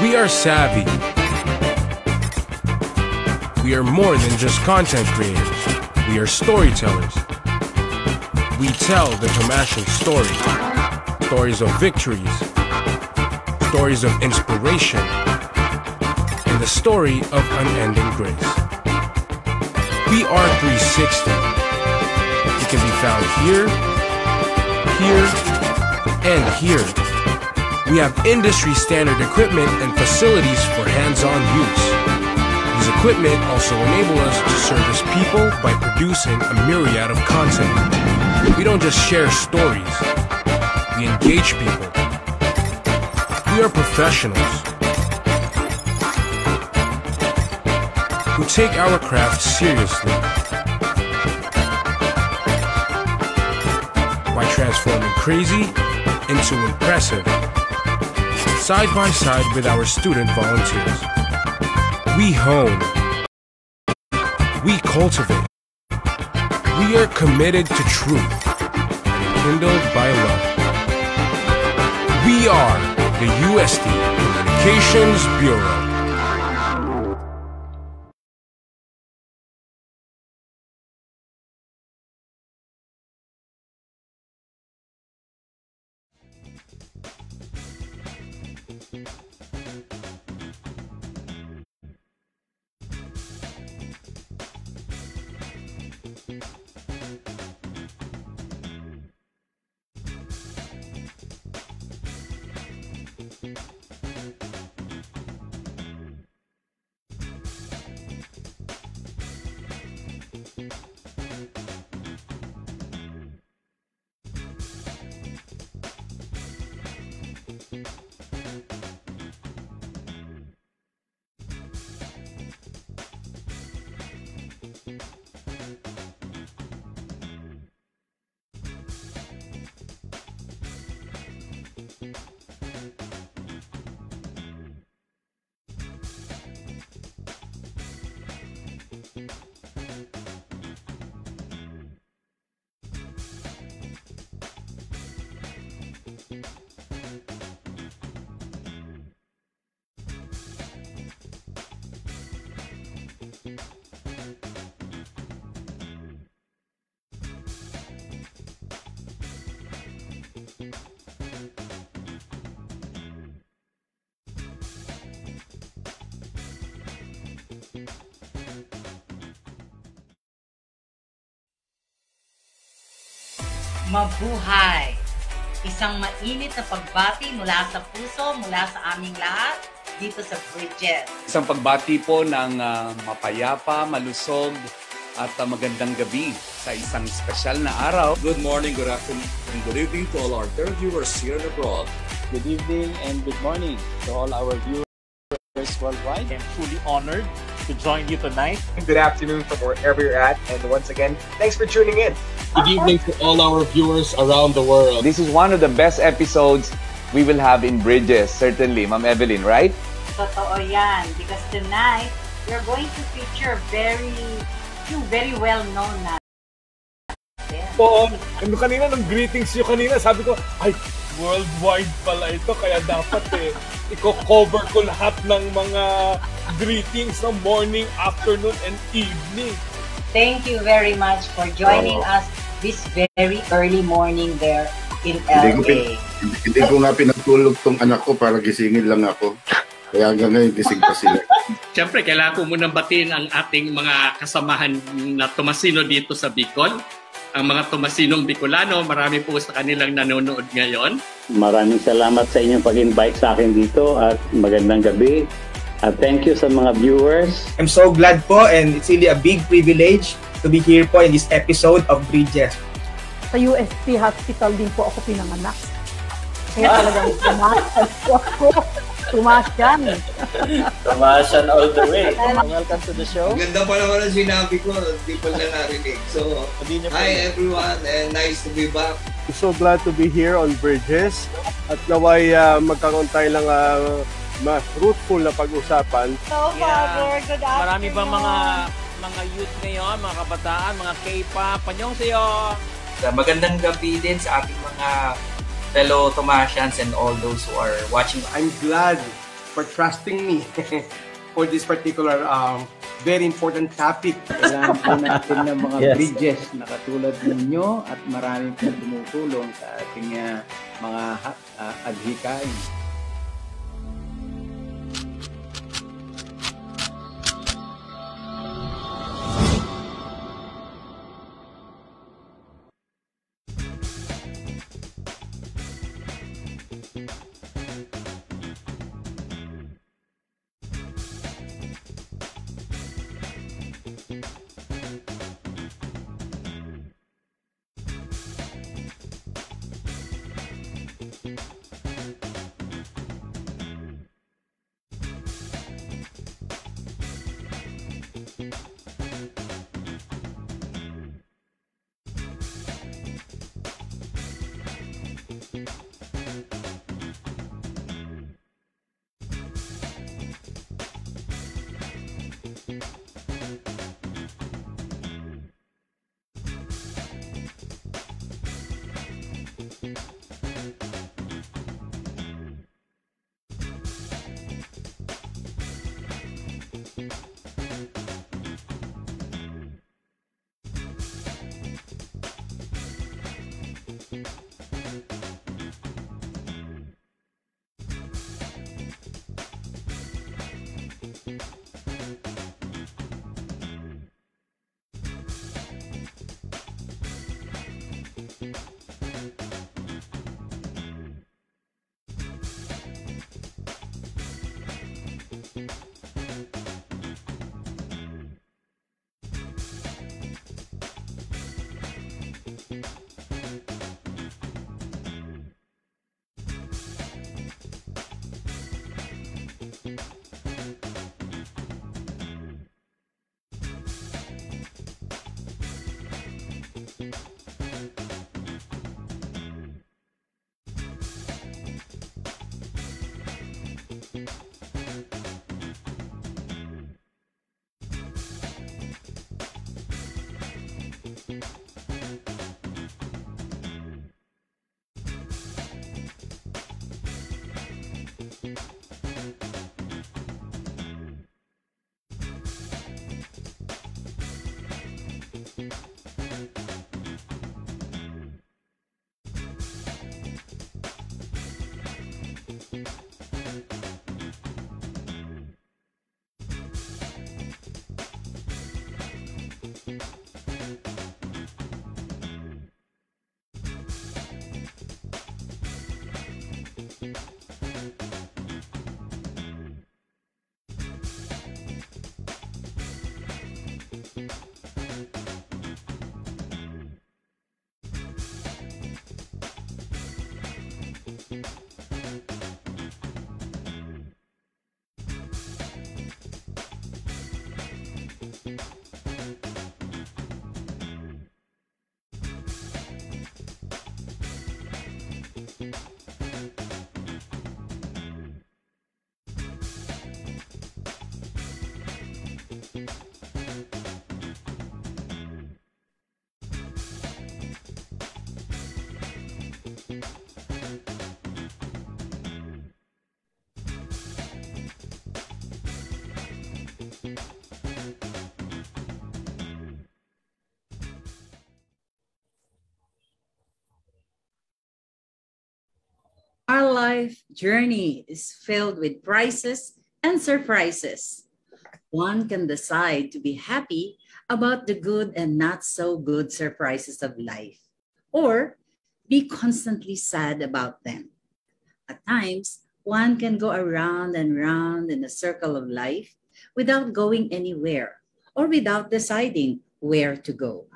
We are savvy. We are more than just content creators. We are storytellers. We tell the Thomasian story. Stories of victories. Stories of inspiration. And the story of unending grace. We are 360. We can be found here, here, and here. We have industry-standard equipment and facilities for hands-on use. These equipment also enable us to service people by producing a myriad of content. We don't just share stories, we engage people. We are professionals who take our craft seriously by transforming crazy into impressive. Side by side with our student volunteers. We hone. We cultivate. We are committed to truth and kindled by love. We are the USTAAI Communications Bureau. Mabuhay! Isang mainit na pagbati mula sa puso, mula sa aming lahat, dito sa Bridges. Isang pagbati po ng mapayapa, malusog, at magandang gabi sa isang espesyal na araw. Good morning, good afternoon, and good evening to all our viewers here and abroad. Good evening and good morning to all our viewers worldwide. I'm truly honored to join you tonight. Good afternoon from wherever you're at, and once again, thanks for tuning in. Good evening to all our viewers around the world. This is one of the best episodes we will have in Bridges, certainly, Ma'am Evelyn, right? Totoo yan, because tonight, we're going to feature two very well-known na. Oo, kanina nung greetings nyo kanina, sabi ko, ay, worldwide pala ito, kaya dapat i-cover ko lahat ng mga greetings ng morning, afternoon, and evening. Thank you very much for joining us this very early morning there in Hindi LA. hindi ko nga pinatulog tong anak ko para gisingin lang ako. Kaya hanggang ngayon gising pa sila. Siyempre, kailangan ko munang batiin ang ating mga kasamahan na Thomasino dito sa Bicol. Ang mga Thomasinong Bicolano, marami po sa kanilang nanonood ngayon. Maraming salamat sa inyong pag-invite sa akin dito at magandang gabi. At thank you sa mga viewers. I'm so glad po and it's really a big privilege to be here po in this episode of Bridges. Sa UST Hospital din po ako pinanganak. Kaya talagang Thomasian po ako. Thomasian. Thomasian all the way. Welcome to the show. Ganda pa naman ang sinabi ko, hindi pa na narinig. So, hi everyone and nice to be back. I'm so glad to be here on Bridges at naway magkakaroon tayo ng mas fruitful na pag-usapan. So, Father, good afternoon. Marami bang mga youth ngayon, mga kabataan, mga K-pop, panyong sayo? Magandang gabi din sa ating mga fellow Thomasians and all those who are watching. I'm glad for trusting me for this particular very important topic. Kailangan po natin ng mga bridges na katulad ninyo at marami pong tumutulong sa ating mga adhikain. Our life journey is filled with prizes and surprises. One can decide to be happy about the good and not so good surprises of life, or be constantly sad about them. At times, one can go around and round in a circle of life without going anywhere or without deciding where to go.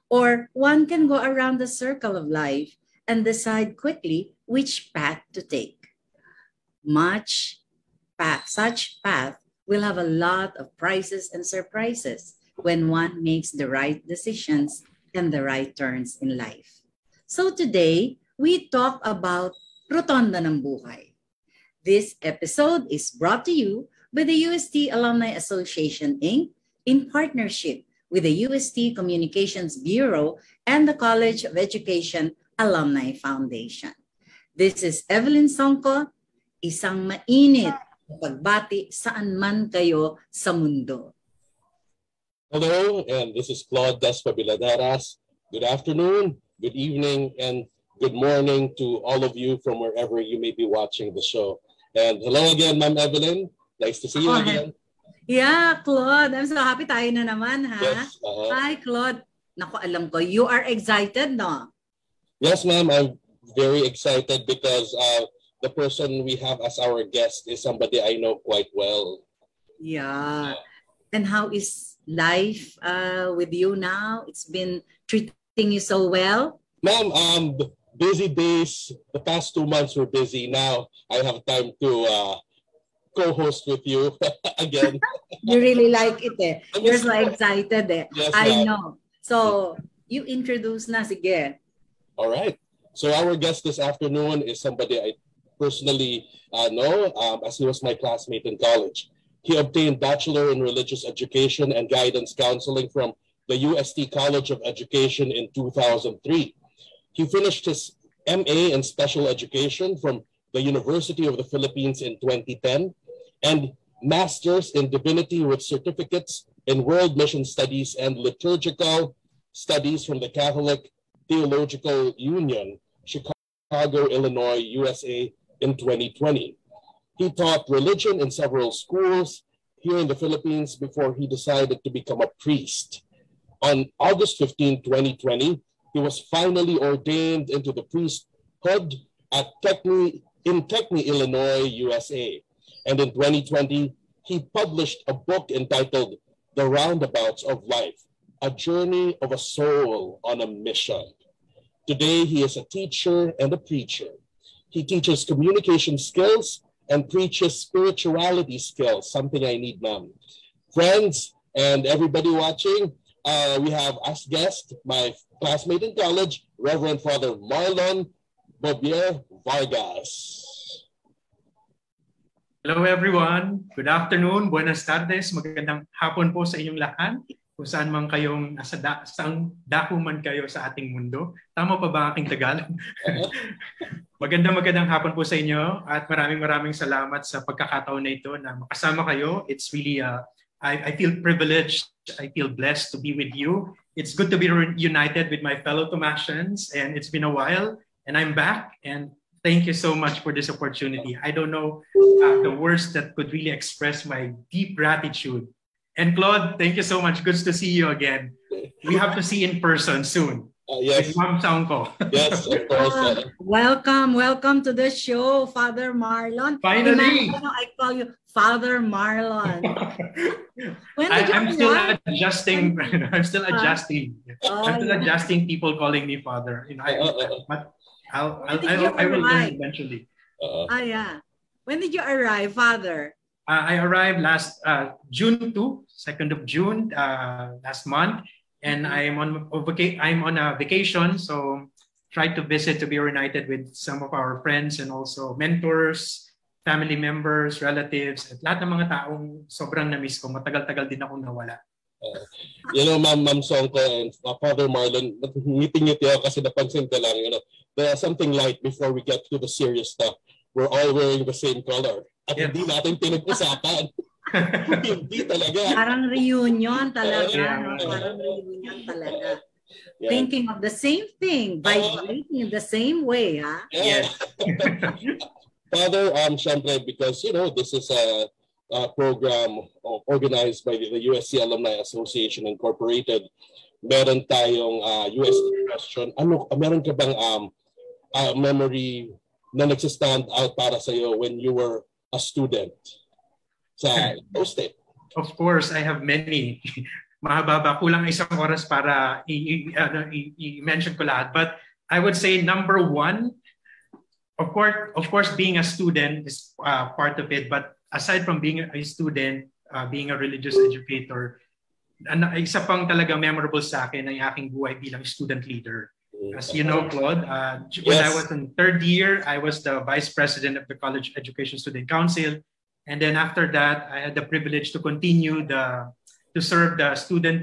Or one can go around the circle of life and decide quickly which path to take. Such path will have a lot of prizes and surprises when one makes the right decisions and the right turns in life. So today, we talk about Rotonda ng Buhay. This episode is brought to you by the UST Alumni Association, Inc. in partnership with the UST Communications Bureau and the College of Education Alumni Foundation. This is Evelyn Songko, isang mainit na pagbati saan man kayo sa mundo. Hello, and this is Claude Daspabiladaras. Good afternoon, good evening, and good morning to all of you from wherever you may be watching the show. And hello again, Ma'am Evelyn. Nice to see you again. Yeah, Claude. I'm so happy tayo na naman, ha? Yes, Hi, Claude. Naku, alam ko, you are excited, no? Yes, ma'am. I'm very excited because the person we have as our guest is somebody I know quite well. Yeah. And how is life with you now? It's been treating you so well? Ma'am, busy days. The past 2 months were busy. Now I have time to co-host with you again. You really like it, eh? You're so excited, eh? Yes, I know. So, you introduce na, sige. All right. So our guest this afternoon is somebody I personally know, as he was my classmate in college. He obtained Bachelor in Religious Education and Guidance Counseling from the UST College of Education in 2003. He finished his MA in Special Education from the University of the Philippines in 2010, and Masters in Divinity with certificates in World Mission Studies and Liturgical Studies from the Catholic Theological Union, Chicago, Illinois, USA in 2020. He taught religion in several schools here in the Philippines before he decided to become a priest. On August 15, 2020, he was finally ordained into the priesthood at Techni, Illinois, USA. And in 2020, he published a book entitled The Roundabouts of Life, A Journey of a Soul on a Mission. Today, he is a teacher and a preacher. He teaches communication skills and preaches spirituality skills, something I need, ma'am. Friends and everybody watching, we have as guest my classmate in college, Reverend Father Marlon Bobier Vargas. Hello everyone. Good afternoon. Buenas tardes. Magandang hapon po sa inyong lahat. Kung saan man kayong saang dako man kayo sa ating mundo. Tama pa ba aking Tagalog? Magandang hapon po sa inyo at maraming salamat sa pagkakataon na ito na makasama kayo. It's really I feel privileged. I feel blessed to be with you. It's good to be reunited with my fellow Thomasians, and it's been a while and I'm back, and thank you so much for this opportunity. I don't know the words that could really express my deep gratitude. And Claude, thank you so much. Good to see you again. We have to see in person soon. Yes. With Ma'am Songko. Yes, of course. Welcome to the show, Father Marlon. Finally. I call you Father Marlon. I'm still adjusting. I'm still adjusting. I'm still adjusting people calling me Father. You know, I will learn eventually. Yeah. When did you arrive, Father? I arrived last June 2, 2nd of June, last month, and I'm on a vacation, so try to visit to be reunited with some of our friends and also mentors, family members, relatives, at lahat ng mga taong sobrang na-miss ko. Matagal-tagal din akong nawala. Ma'am Songko and Father Marlon, ngiting-ngiti ako kasi napansin ko lang, there's something light before we get to the serious stuff. We're all wearing the same color. At hindi natin pinag-usapan. Hindi talaga. Parang reunion talaga. Parang reunion talaga. Yeah. Thinking of the same thing, vibrating the same way, huh? Yeah. Father, syempre, because, this is a program organized by the USC Alumni Association Incorporated. Meron tayong UST question. Meron ka bang memory na nagsistand out para sa'yo when you were a student sa UST? Of course, I have many. Mahaba, kulang isang oras para i-mention ko lahat. But I would say number one, of course, being a student is part of it. But aside from being a student, being a religious educator, isa pang talaga memorable sa akin ay aking buhay bilang student leader. As you know, Claude, when I was in third year, I was the vice president of the College Education Student Council. And then after that, I had the privilege to continue to serve the student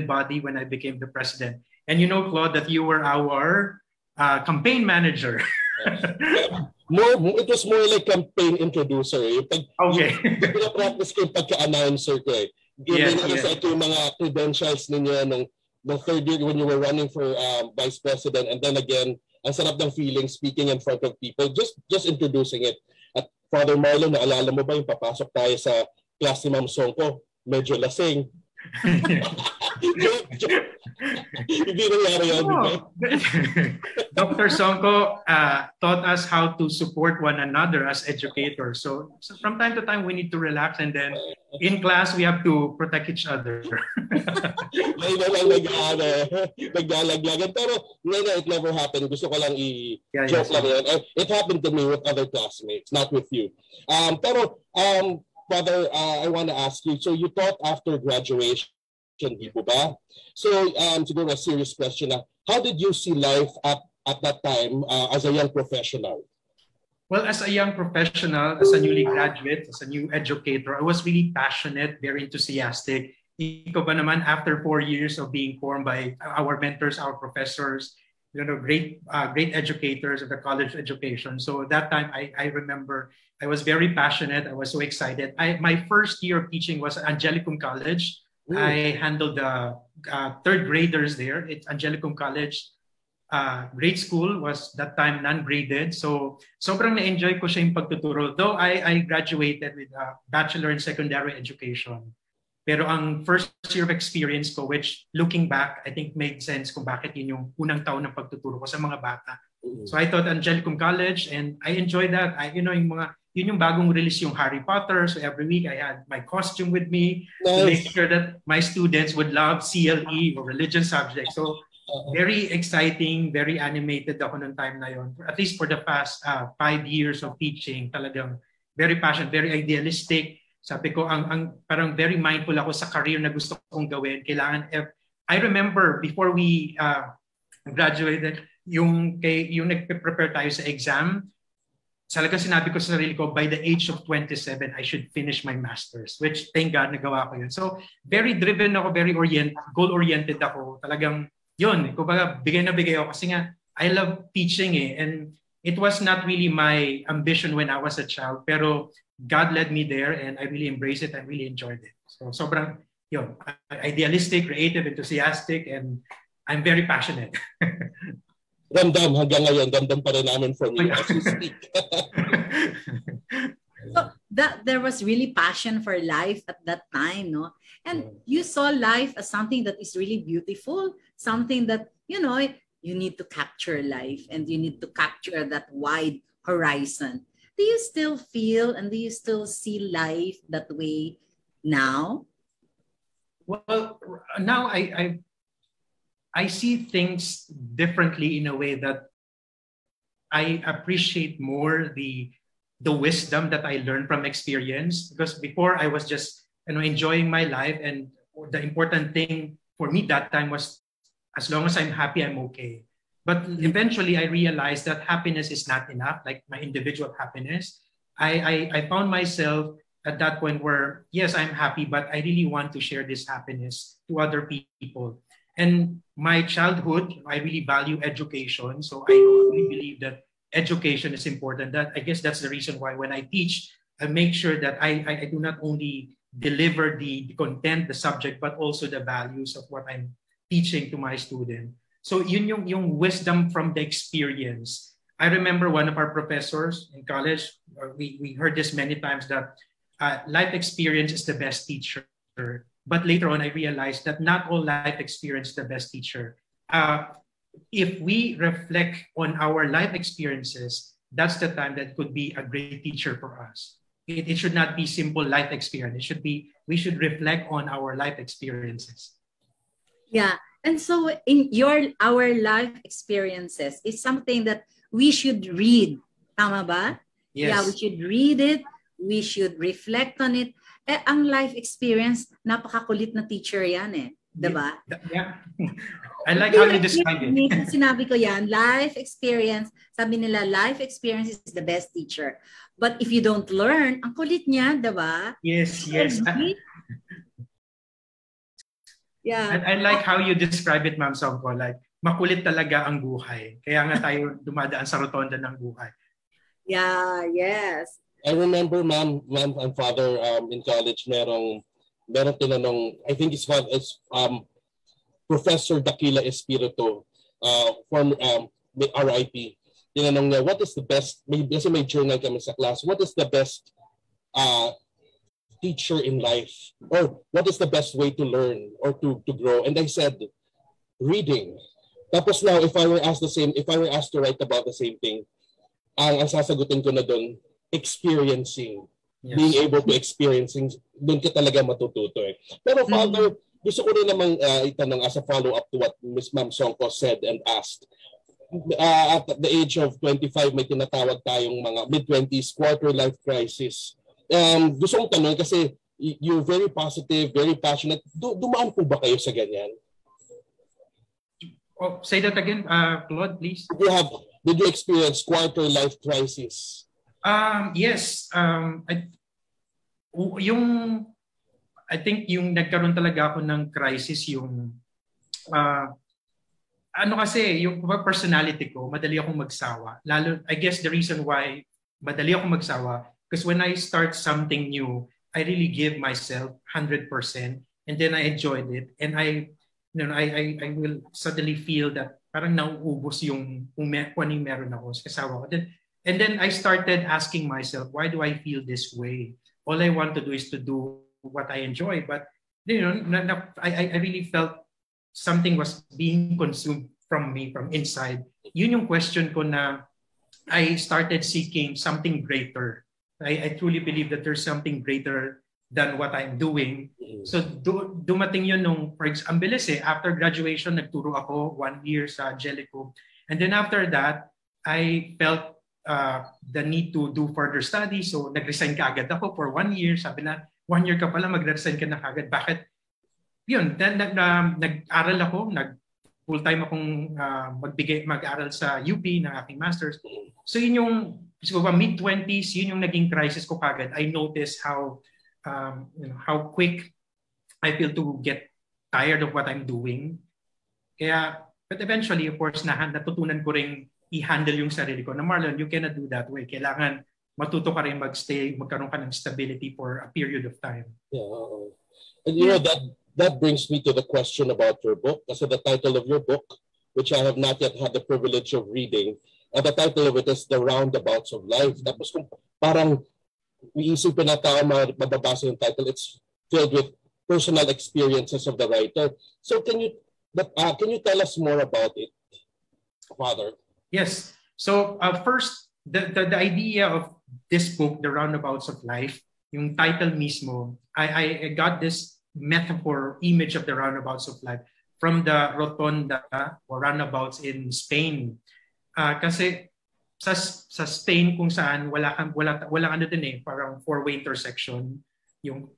body when I became the president. And you know, Claude, that you were our campaign manager. It was more like campaign introducer. Okay. Practice ko yung pagka-announcer ko eh. Given yung mga credentials ninyo nung third year when you were running for vice president, and then again, ang sarap ng feeling speaking in front of people, just introducing it. At Father Marlon, naalala mo ba yung papasok tayo sa class ni Ma'am Songko? Medyo lasing. Hindi nangyari yan. Dr. Songko taught us how to support one another as educators. So from time to time, we need to relax, and then in class, we have to protect each other. May naglalaglagan. Pero it never happened. Gusto ko lang i-joke lang yan. It happened to me with other classmates, not with you. Father, I want to ask you, so you taught after graduation, di ba? So, siguro a serious question na, how did you see life at that time as a young professional? Well, as a young professional, as a newly graduate, as a new educator, I was really passionate, very enthusiastic. Ikaw ba naman, after 4 years of being formed by our mentors, our professors, great educators of the college education. So that time, I remember I was very passionate. I was so excited. My first year of teaching was at Angelicum College. Ooh. I handled the third graders there. It's Angelicum College. Grade school was that time non-graded. So sobrang na-enjoy ko siya yung pagtuturo. Though I graduated with a Bachelor in Secondary Education. Pero ang first year of experience ko, which looking back, I think made sense kung bakit yun yung unang taon ng pagtuturo ko sa mga bata. So I taught Angelicum College and I enjoyed that. Yun yung bagong release yung Harry Potter. So every week I had my costume with me to make sure that my students would love CLE or religion subjects. So very exciting, very animated ako nung time na yun. At least for the past 5 years of teaching, talagang very passionate, very idealistic. Sabi ko, parang very mindful ako sa career na gusto kong gawin. I remember before we graduated, yung nagpe-prepare tayo sa exam, talaga sinabi ko sa sarili ko, by the age of 27, I should finish my master's, which thank God nagawa ko yun. So very driven ako, very goal-oriented ako. Talagang yun, kumbaga bigay na bigay ako kasi nga, I love teaching and it was not really my ambition when I was a child, pero God led me there and I really embraced it and really enjoyed it. So sobrang yun, idealistic, creative, enthusiastic, and I'm very passionate. Ramdam hanggang ngayon, ramdam pa rin namin from you as we speak. So there was really passion for life at that time, no? And you saw life as something that is really beautiful, something that, you need to capture life and you need to capture that wide horizon. Do you still feel and do you still see life that way now? Well, now I see things differently in a way that I appreciate more the wisdom that I learned from experience. Because before I was just enjoying my life, and the important thing for me that time was as long as I'm happy, I'm okay. But eventually I realized that happiness is not enough, like my individual happiness. I found myself at that point where, yes, I'm happy, but I really want to share this happiness to other people. And my childhood, I really value education. So I really believe that education is important. I guess that's the reason why when I teach, I make sure that I do not only deliver the content, the subject, but also the values of what I'm teaching to my student. So yun yung wisdom from the experience. I remember one of our professors in college, we heard this many times, that life experience is the best teacher. But later on, I realized that not all life experience is the best teacher. If we reflect on our life experiences, that's the time that could be a great teacher for us. It should not be simple life experience. We should reflect on our life experiences. Yeah. And so our life experiences is something that we should read. Tama ba? Yes. Yeah, we should read it. We should reflect on it. Ang life experience, napakakulit na teacher yan eh. Diba? Yeah. I like how you describe it. Sinabi ko yan, life experience, sabi nila, life experience is the best teacher. But if you don't learn, ang kulit niya, diba? Yes. Yeah. I like how you describe it, Ma'am Songko. Like, makulit talaga ang buhay. Kaya nga tayo dumadaan sa rotonda ng buhay. Yeah, yes. I remember, ma'am and father, in college, merong tinanong, I think it's Professor Dakila Espiritu, from RIP. Tinanong niya, what is the best, kasi may journal kami sa class, what is the best teacher in life? Or what is the best way to learn or to grow? And I said, reading. Tapos now, if I were asked to write about the same thing, ang sasagutin ko na doon, experiencing. Yes. Being able to experiencing, doon ka talaga matututo eh. Pero Father, gusto ko rin namang itanong as a follow-up to what Ms. Ma'am Songko said and asked. At the age of 25, may tinatawag tayong mga mid-20s, quarter-life crisis. Gusto kong tanong kasi you're very positive, very passionate. Dumaan po ba kayo sa ganyan? Oh, say that again, Claude, please. Did you experience quarter-life crisis? Yes. I think yung nagkaroon talaga ako ng crisis yung kasi yung personality ko, madali akong magsawa. Lalo, I guess the reason why madali akong magsawa because when I start something new, I really give myself 100% and then I enjoyed it and I will suddenly feel that parang nauubos yung kung ano yung meron ako sa kasawa ko. And then I started asking myself, why do I feel this way? All I want to do is to do what I enjoy. But I really felt something was being consumed from me, from inside. Yun yung question ko na I started seeking something greater. I truly believe that there's something greater than what I'm doing. So dumating yun nung, ang bilis eh, after graduation, nagturo ako 1 year sa Angelico. And then after that, I felt the need to do further studies. So nag-resign ka agad ako for 1 year. Sabi na, 1 year ka pala, mag-resign ka na agad. Bakit? Yun, then nag-aral ako, full-time akong mag-aral sa UP ng aking master's. So yun yung, mid-20s, yun yung naging crisis ko kagad. I noticed how quick I feel to get tired of what I'm doing. Kaya, but eventually, of course, natutunan ko rin i-handle yung sarili ko. Na Marlon, you cannot do that way. Kailangan matuto ka rin magkaroon ka ng stability for a period of time. Yeah. And you know, that brings me to the question about your book. Kasi the title of your book, which I have not yet had the privilege of reading, and the title of it is The Roundabouts of Life. Tapos kung parang iisipin na tao mababasa yung title, it's filled with personal experiences of the writer. So can you tell us more about it, Father? Yes. So first, the idea of this book, The Roundabouts of Life, yung title mismo, I got this metaphor, image of the roundabouts of life from the Rotonda or roundabouts in Spain. Kasi sa Spain kung saan wala ano din eh, parang four-way intersection, yung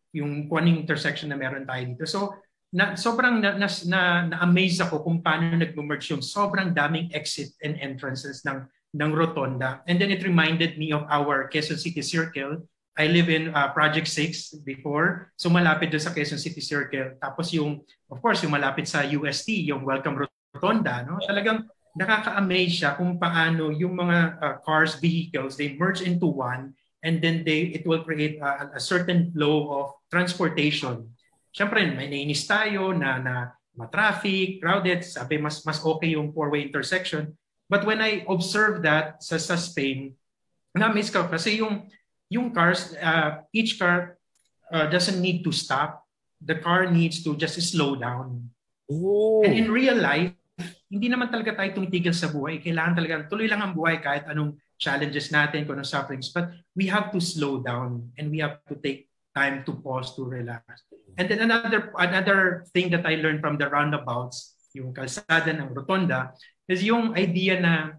kuning intersection na meron tayo dito. So sobrang na-amaze ako kung paano nag-merge yung sobrang daming exit and entrances ng Rotonda. And then it reminded me of our Quezon City Circle. I live in Project 6 before, so malapit doon sa Quezon City Circle. Tapos of course, yung malapit sa UST, yung Welcome Rotonda, no? Talagang nakaka-amaze siya kung paano yung mga cars, vehicles, they merge into one and then it will create a certain flow of transportation. Siyempre, may nainis tayo na ma-traffic, crowded, sabi mas okay yung four-way intersection. But when I observed that sa Spain, na-miss ko kasi yung cars, each car doesn't need to stop. The car needs to just slow down. Oh. And in real life, hindi naman talaga tayo tumitigil sa buhay. Kailangan talaga, tuloy lang ang buhay kahit anong challenges natin, kung anong sufferings. But we have to slow down and we have to take time to pause, to relax. And then another thing that I learned from the roundabouts, yung kalsada ng Rotonda, is yung idea na,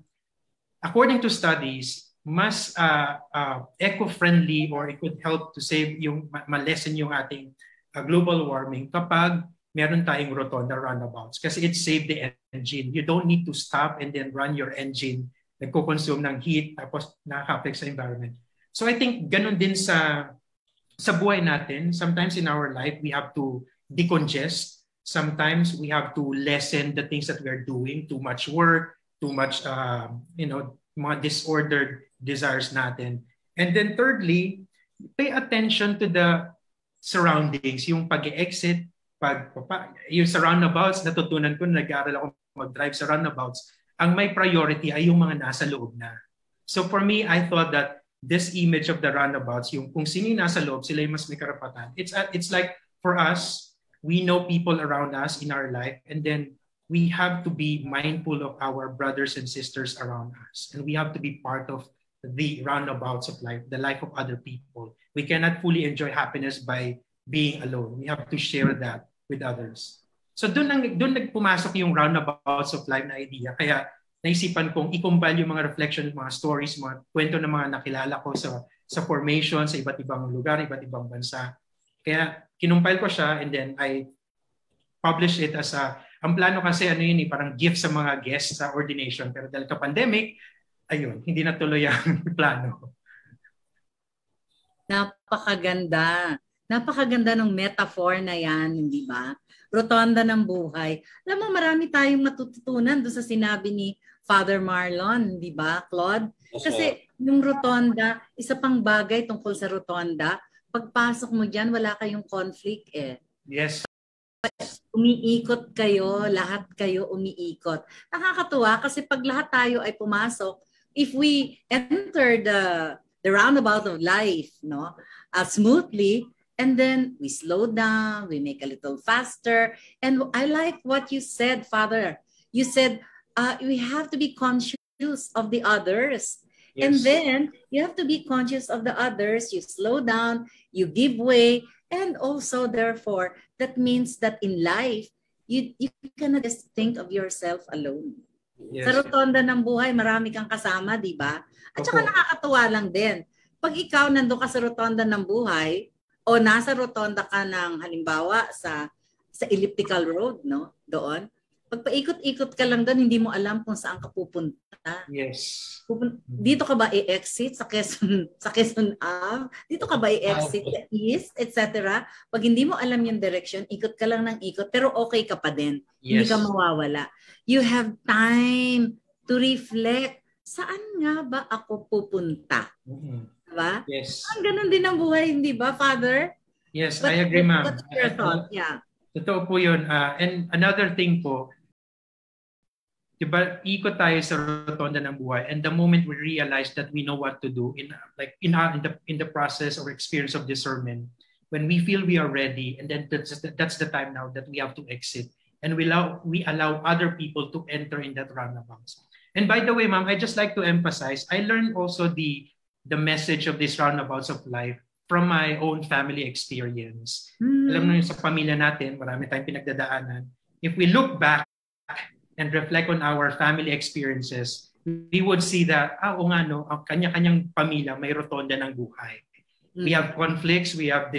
according to studies, mas eco-friendly or it could help to save yung, ma-lessen yung ating global warming kapag meron tayong rotonda roundabouts. Kasi it save the engine. You don't need to stop and then run your engine. Nagko-consume ng heat tapos nakaka-affect sa environment. So I think ganun din sa buhay natin. Sometimes in our life, we have to decongest. Sometimes we have to lessen the things that we are doing. Too much work, too much, mga disordered desires natin. And then thirdly, pay attention to the surroundings. Yung pag-exit, yung sa roundabouts, natutunan ko, nag-aaral ako mag-drive sa roundabouts, ang may priority ay yung mga nasa loob na. So for me, I thought that this image of the roundabouts, yung kung sino yung nasa loob, sila yung mas may karapatan. It's like for us, we know people around us in our life, and then we have to be mindful of our brothers and sisters around us. And we have to be part of the roundabouts of life, the life of other people. We cannot fully enjoy happiness by being alone. We have to share that with others. So doon nagpumasok yung roundabouts of life na idea. Kaya naisipan kong i-compile yung mga reflection, mga stories, mga kwento ng mga nakilala ko sa formation, sa iba't ibang lugar, iba't ibang bansa. Kaya kinumpile ko siya and then I published it as ang plano kasi parang gift sa mga guests sa ordination. Pero dahil ka-pandemic, ayun, hindi natuloy ang plano. Napakaganda. Napakaganda ng metaphor na yan, hindi ba? Rotonda ng buhay. Alam mo, marami tayong matututunan doon sa sinabi ni Father Marlon, di ba, Claude? Kasi yung rotonda, isa pang bagay tungkol sa rotonda, pagpasok mo dyan, wala kayong conflict eh. Yes. Umiikot kayo, lahat kayo umiikot. Nakakatuwa kasi pag lahat tayo ay pumasok, if we enter the roundabout of life, no, smoothly, and then we slow down, we make a little faster. And I like what you said, Father. You said we have to be conscious of the others. Yes. And then you have to be conscious of the others. You slow down, you give way. And also, therefore, that means that in life, you cannot just think of yourself alone. Yes. Sa rotonda ng buhay, marami kang kasama, di ba? At saka nakakatuwa lang din. Pag ikaw nandun ka sa rotonda ng buhay, o nasa rotonda ka ng halimbawa sa elliptical road, no? Doon. Pag paikot-ikot ka lang doon, hindi mo alam kung saan ka pupunta. Yes. Dito ka ba i-exit sa Quezon Ave? Dito ka ba i-exit sa East, etc. Pag hindi mo alam yung direction, ikot ka lang ng ikot, pero okay ka pa din. Yes. Hindi ka mawawala. You have time to reflect. Saan nga ba ako pupunta? Diba? Yes. Ang ganun din ang buhay, hindi ba, Father? Yes, I agree, ma'am. What's your thought? Yeah. Totoo po yun. And another thing po, diba, ikot tayo sa rotonda ng buhay, and the moment we realize that we know what to do in the process or experience of discernment, when we feel we are ready, and then that's the time now that we have to exit, and we allow other people to enter in that roundabout. And by the way, ma'am, I just like to emphasize, I learned also the message of these roundabouts of life from my own family experience. Alam mo, sa pamilya natin, marami tayong pinagdadaanan. If we look back and reflect on our family experiences, we would see that, ang kanya-kanyang pamilya may rotonda ng buhay. We have conflicts, we have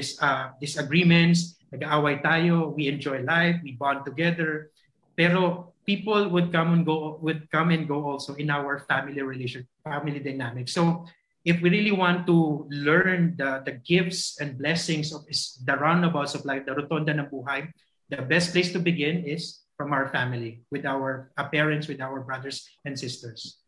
disagreements, nag-aaway tayo, we enjoy life, we bond together. Pero people would come and go also in our family dynamics. So if we really want to learn the gifts and blessings of the roundabouts of life, the rotonda ng buhay, the best place to begin is from our family, with our parents, with our brothers and sisters.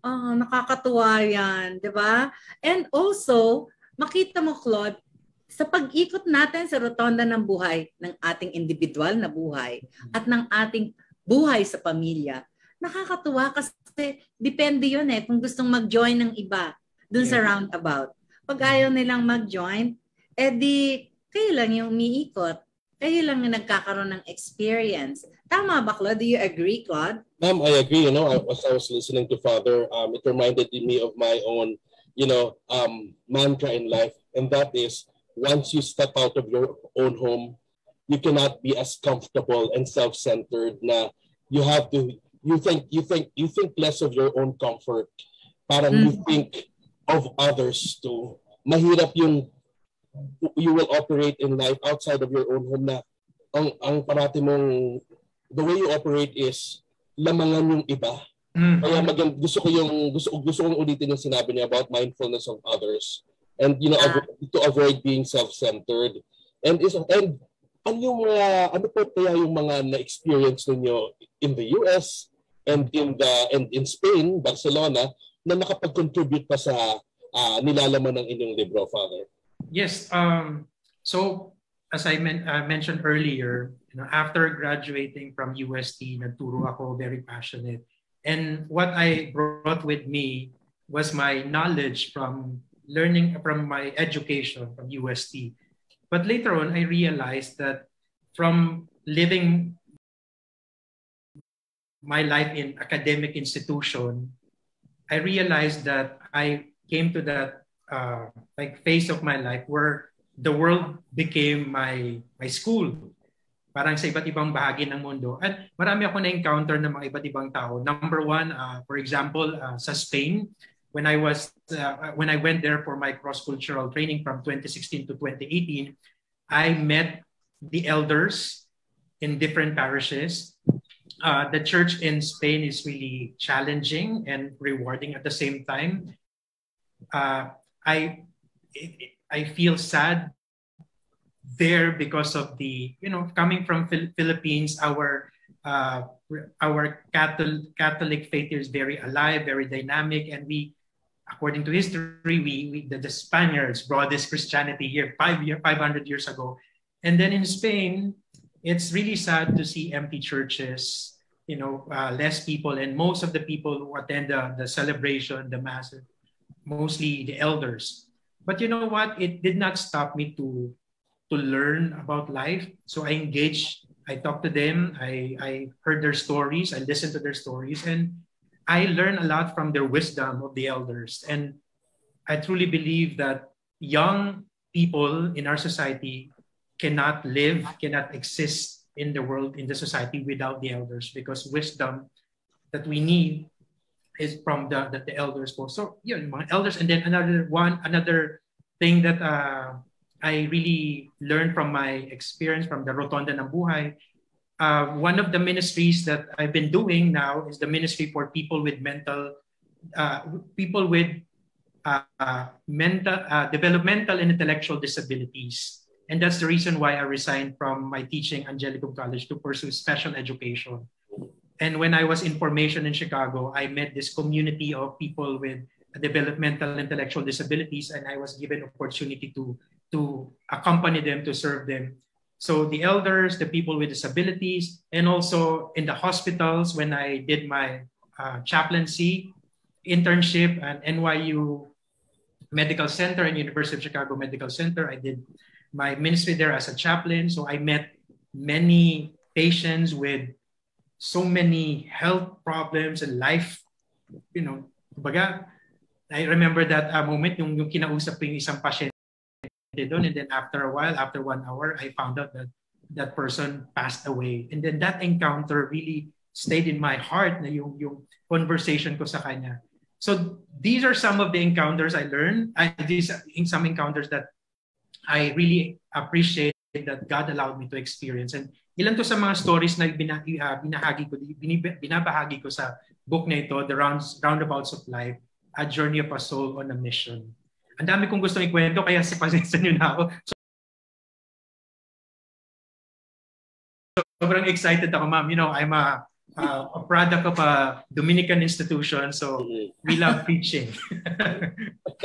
Nakakatuwa yan, di ba? And also, makita mo, Claude, sa pag-ikot natin sa rotonda ng buhay, ng ating individual na buhay at ng ating buhay sa pamilya, nakakatuwa kasi depende yun kung gustong mag-join ng iba dun sa roundabout. Pag ayaw nilang mag-join, di kayo lang yung umiikot. Kayo lang yung nagkakaroon ng experience. Tama ba, Claude? Do you agree, Claude? Ma'am, I agree. As I was listening to Father, it reminded me of my own, mantra in life. And that is, once you step out of your own home, you cannot be as comfortable and self-centered na you have to, you think less of your own comfort. Parang you think of others too. Mahirap yung you will operate in life outside of your own home na ang parati mong the way you operate is lamangan yung iba. Kaya gusto kong ulitin yung sinabi niya about mindfulness of others and to avoid being self-centered. And ano po kaya yung mga na-experience niyo in the US and in Spain, Barcelona, na nakapag-contribute pa sa nilalaman ng inyong libro, Father? Yes. So as I mentioned earlier, after graduating from UST, nagturo ako, very passionate. And what I brought with me was my knowledge from learning from my education from UST. But later on, I realized that from living my life in academic institution, I realized that I came to that phase of my life where the world became my school. Parang sa iba't ibang bahagi ng mundo. At marami ako na-encounter ng mga iba't ibang tao. Number one, for example, sa Spain, when I went there for my cross-cultural training from 2016 to 2018, I met the elders in different parishes. The church in Spain is really challenging and rewarding at the same time. I feel sad there because of the, coming from Philippines, our Catholic faith is very alive, very dynamic, and we, according to history, the Spaniards brought this Christianity here 500 years ago. And then in Spain, it's really sad to see empty churches, less people, and most of the people who attend the celebration, the mass, mostly the elders. But you know what? It did not stop me to learn about life. So I engaged, I talked to them, I heard their stories, I listened to their stories, and I learned a lot from their wisdom of the elders. And I truly believe that young people in our society cannot exist in the world, in the society without the elders, because wisdom that we need is from the elders. So mga elders. And then another thing that I really learned from my experience from the Rotonda ng Buhay, one of the ministries that I've been doing now is the ministry for people with developmental and intellectual disabilities. And that's the reason why I resigned from my teaching Angelicum College to pursue special education. And when I was in formation in Chicago, I met this community of people with developmental intellectual disabilities, and I was given opportunity to accompany them, to serve them. So the elders, the people with disabilities, and also in the hospitals when I did my chaplaincy internship at NYU Medical Center and University of Chicago Medical Center, I did my ministry there as a chaplain. So I met many patients with so many health problems and life, kumbaga, I remember that moment yung kinausap ko yung isang pasyente doon, and then after a while, after 1 hour, I found out that that person passed away. And then that encounter really stayed in my heart, na yung conversation ko sa kanya. So these are some of the encounters I learned. Some encounters that I really appreciate that God allowed me to experience. And ilan to sa mga stories na binabahagi ko sa book na ito, The Roundabouts of Life, A Journey of a Soul on a Mission. Ang dami kong gustong ikwento, kaya pasensya nyo na ako. Sobrang excited ako, ma'am. I'm a product of a Dominican institution, so we love preaching.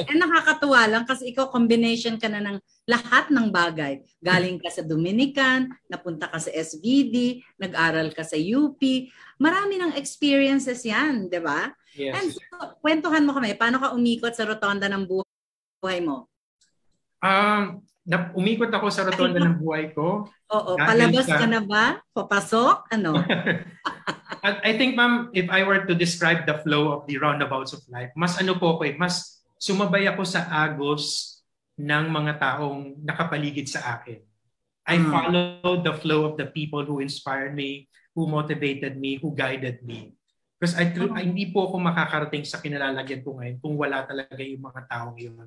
And nakakatuwa lang kasi ikaw combination ka na ng lahat ng bagay. Galing ka sa Dominican, napunta ka sa SVD, nag-aral ka sa UP. Marami ng experiences yan, di ba? Yes. And so, kwentuhan mo kami, paano ka umikot sa Rotonda ng buhay mo? Umikot ako sa Rotonda ng buhay ko. Oo, palabas ka na ba? Papasok? Ano? I think, ma'am, if I were to describe the flow of the Roundabouts of Life, mas mas sumabay ako sa agos ng mga taong nakapaligid sa akin. I followed the flow of the people who inspired me, who motivated me, who guided me. Because hindi po ako makakarating sa kinalalagyan ko ngayon kung wala talaga yung mga taong yun.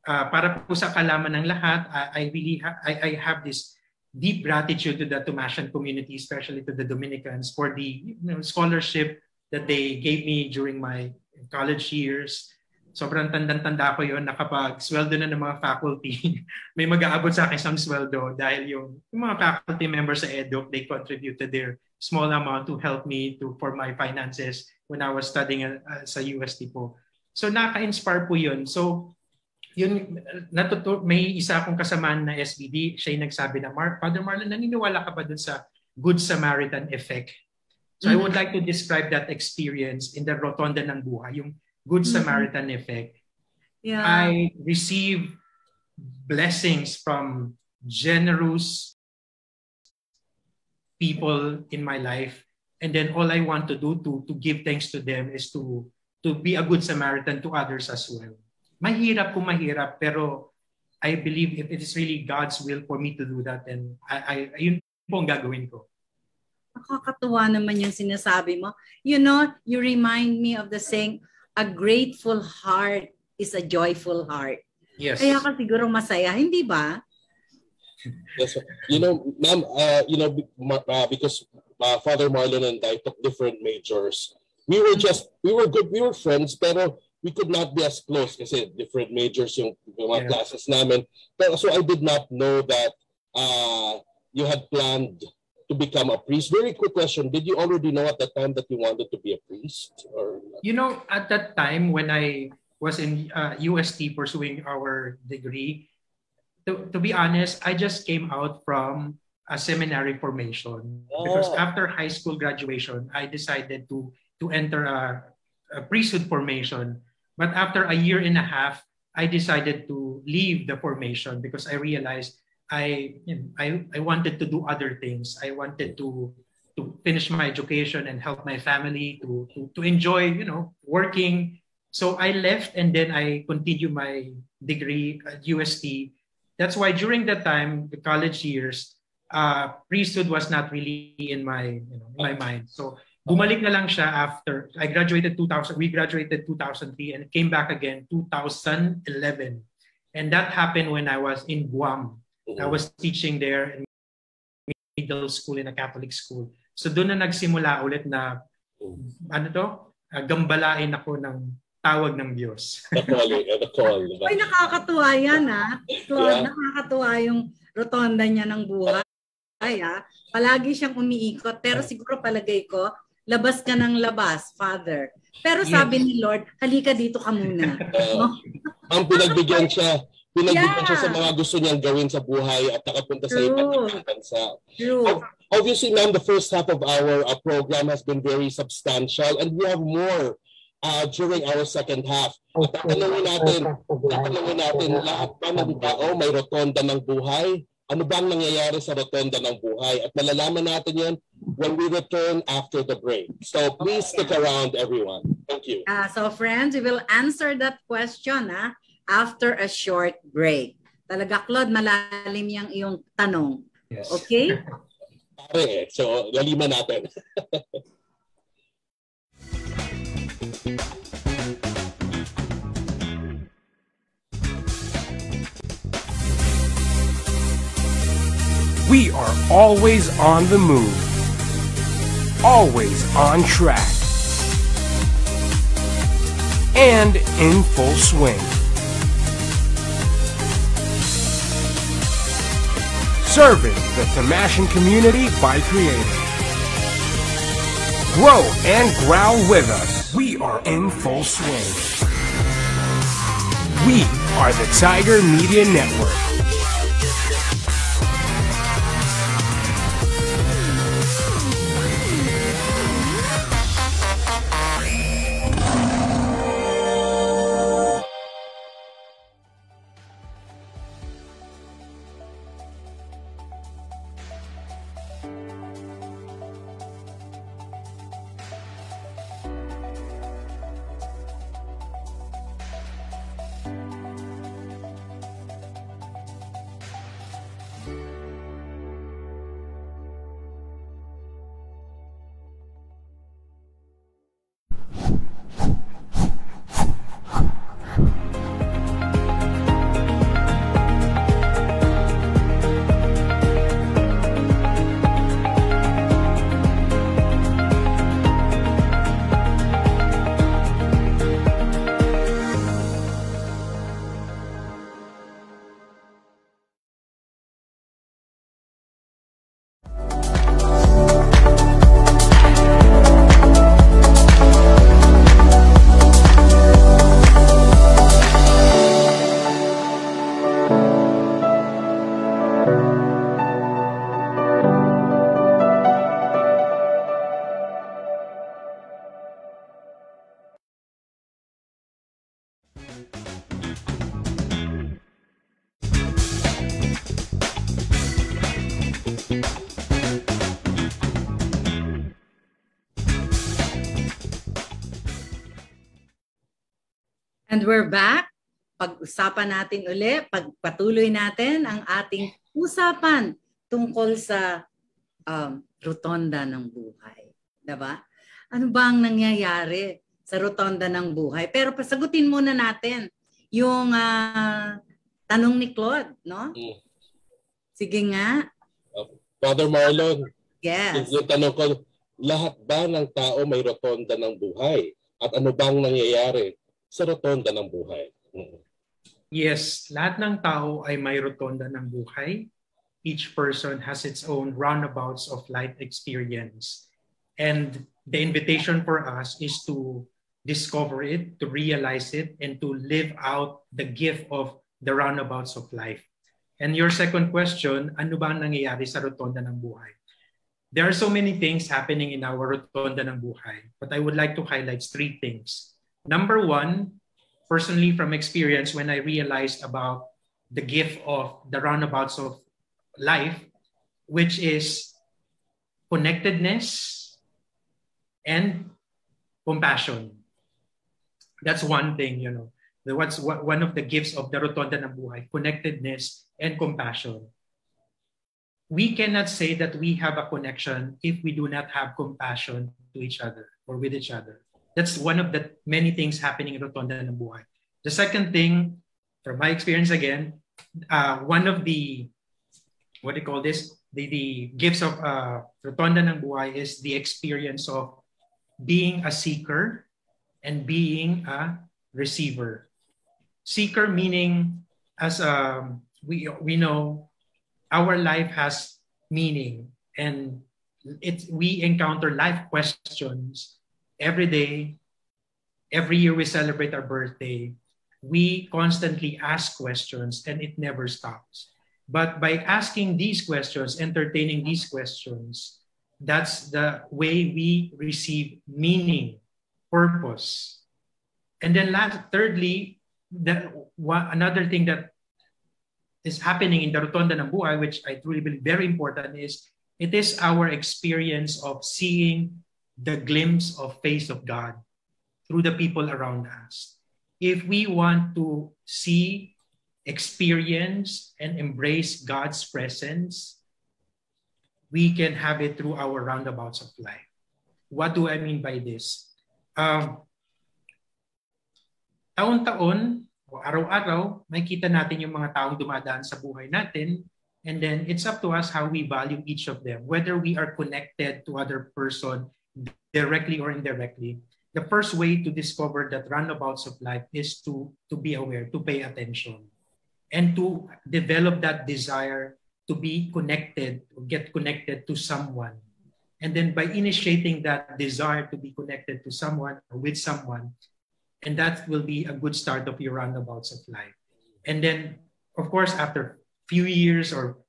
Para po sa kalaman ng lahat, I have this deep gratitude to the Thomasian community, especially to the Dominicans, for the scholarship that they gave me during my college years. Sobrang tandang-tanda ko yun na kapag sweldo na ng mga faculty, may mag-aabot sa akin isang sweldo dahil yung mga faculty members sa EDUC, they contributed their small amount to help me for my finances when I was studying sa UST po. So naka-inspire po yun. So yun, may isa akong kasamaan na SBD, siya yung nagsabi na, Father Marlon, naniniwala ka ba dun sa Good Samaritan effect? So I would like to describe that experience in the Rotonda ng Buhay, yung Good Samaritan effect. Yeah. I receive blessings from generous people in my life, and then all I want to do to give thanks to them is to be a good Samaritan to others as well. Mahirap kung mahirap, pero I believe if it is really God's will for me to do that, then yun po ang gagawin ko. Nakakatuwa naman yung sinasabi mo. You know, you remind me of the saying, a grateful heart is a joyful heart. Yes. Kaya ka siguro masaya, hindi ba? Yes, you know, ma'am, because Father Marlon and I took different majors. We were good, we were friends, pero we could not be as close kasi different majors yung mga classes namin. Pero so I did not know that you had planned to become a priest. Very quick question. Did you already know at that time that you wanted to be a priest? Or? You know, at that time when I was in UST pursuing our degree, to be honest, I just came out from a seminary formation. Because after high school graduation, I decided to enter a priesthood formation. But after a year and a half, I decided to leave the formation because I realized I wanted to do other things. I wanted to finish my education and help my family, to enjoy, working. So I left and then I continued my degree at UST. That's why during that time, the college years, priesthood was not really in my mind. So bumalik na lang siya after we graduated 2003 and came back again 2011. And that happened when I was in Guam. I was teaching there in middle school in a Catholic school. So doon na nagsimula ulit na gambalain ako ng tawag ng Diyos. Ay, nakakatuwa yan Claude, nakakatuwa yung Rotonda niya ng buhay. Palagi siyang umiikot, pero siguro palagay ko, labas ka ng labas, Father. Pero sabi ni Lord, halika dito ka muna. Ang pinagbigyan siya sa mga gusto niyang gawin sa buhay at nakapunta sa ibang bansa. Obviously, ma'am, the first half of our program has been very substantial and we have more during our second half. Tatanungin natin lahat ba ng tao may rotonda ng buhay? Ano bang nangyayari sa Rotonda ng Buhay? At malalaman natin yan when we return after the break. So please stick around, everyone. Thank you. So friends, we will answer that question after a short break. Talaga, Claude, malalim yung iyong tanong. Yes. Okay? So, laliman natin. We are always on the move, always on track, and in full swing. Serving the Thomasian community by creating Grow and growl with us. We are in full swing. We are the Tiger Media Network. And we're back. Pag-usapan natin uli, pagpatuloy natin ang ating usapan tungkol sa Rotonda ng Buhay. Diba? Ano ba ang nangyayari sa Rotonda ng Buhay? Pero pasagutin muna natin yung tanong ni Claude, no? Sige nga. Father Marlon, yes. Yung tanong ko, lahat ba ng tao may Rotonda ng Buhay? At ano bang nangyayari sa Rotonda ng Buhay? Yes, lahat ng tao ay may Rotonda ng Buhay. Each person has its own roundabouts of life experience. And the invitation for us is to discover it, to realize it, and to live out the gift of the roundabouts of life. And your second question, ano ba ang nangyayari sa Rotonda ng Buhay? There are so many things happening in our Rotonda ng Buhay, but I would like to highlight 3 things. Number 1, personally from experience, when I realized about the gift of the roundabouts of life, which is connectedness and compassion. That's one thing, you know. What's one of the gifts of the Rotonda ng Buhay, connectedness and compassion. We cannot say that we have a connection if we do not have compassion to each other or with each other. That's one of the many things happening in Rotonda ng Buhay. The second thing, from my experience again, one of the, what do you call this? The gifts of Rotonda ng Buhay is the experience of being a seeker and being a receiver. Seeker meaning, as we know, our life has meaning, and we encounter life questions every day. Every year we celebrate our birthday. We constantly ask questions and it never stops. But by asking these questions, entertaining these questions, that's the way we receive meaning, purpose. And then thirdly, another thing that is happening in the Rotonda ng Buhay, which I truly believe very important, is it is our experience of seeing the glimpse of face of God through the people around us. If we want to see, experience, and embrace God's presence, we can have it through our roundabouts of life. What do I mean by this? Taon-taon, o araw-araw, makikita natin yung mga taong dumadaan sa buhay natin, and then it's up to us how we value each of them, whether we are connected to other person directly or indirectly. The first way to discover that roundabouts of life is to be aware, to pay attention, and to develop that desire to be connected, or get connected to someone. And then by initiating that desire to be connected to someone or with someone, and that will be a good start of your roundabouts of life. And then, of course, after few years or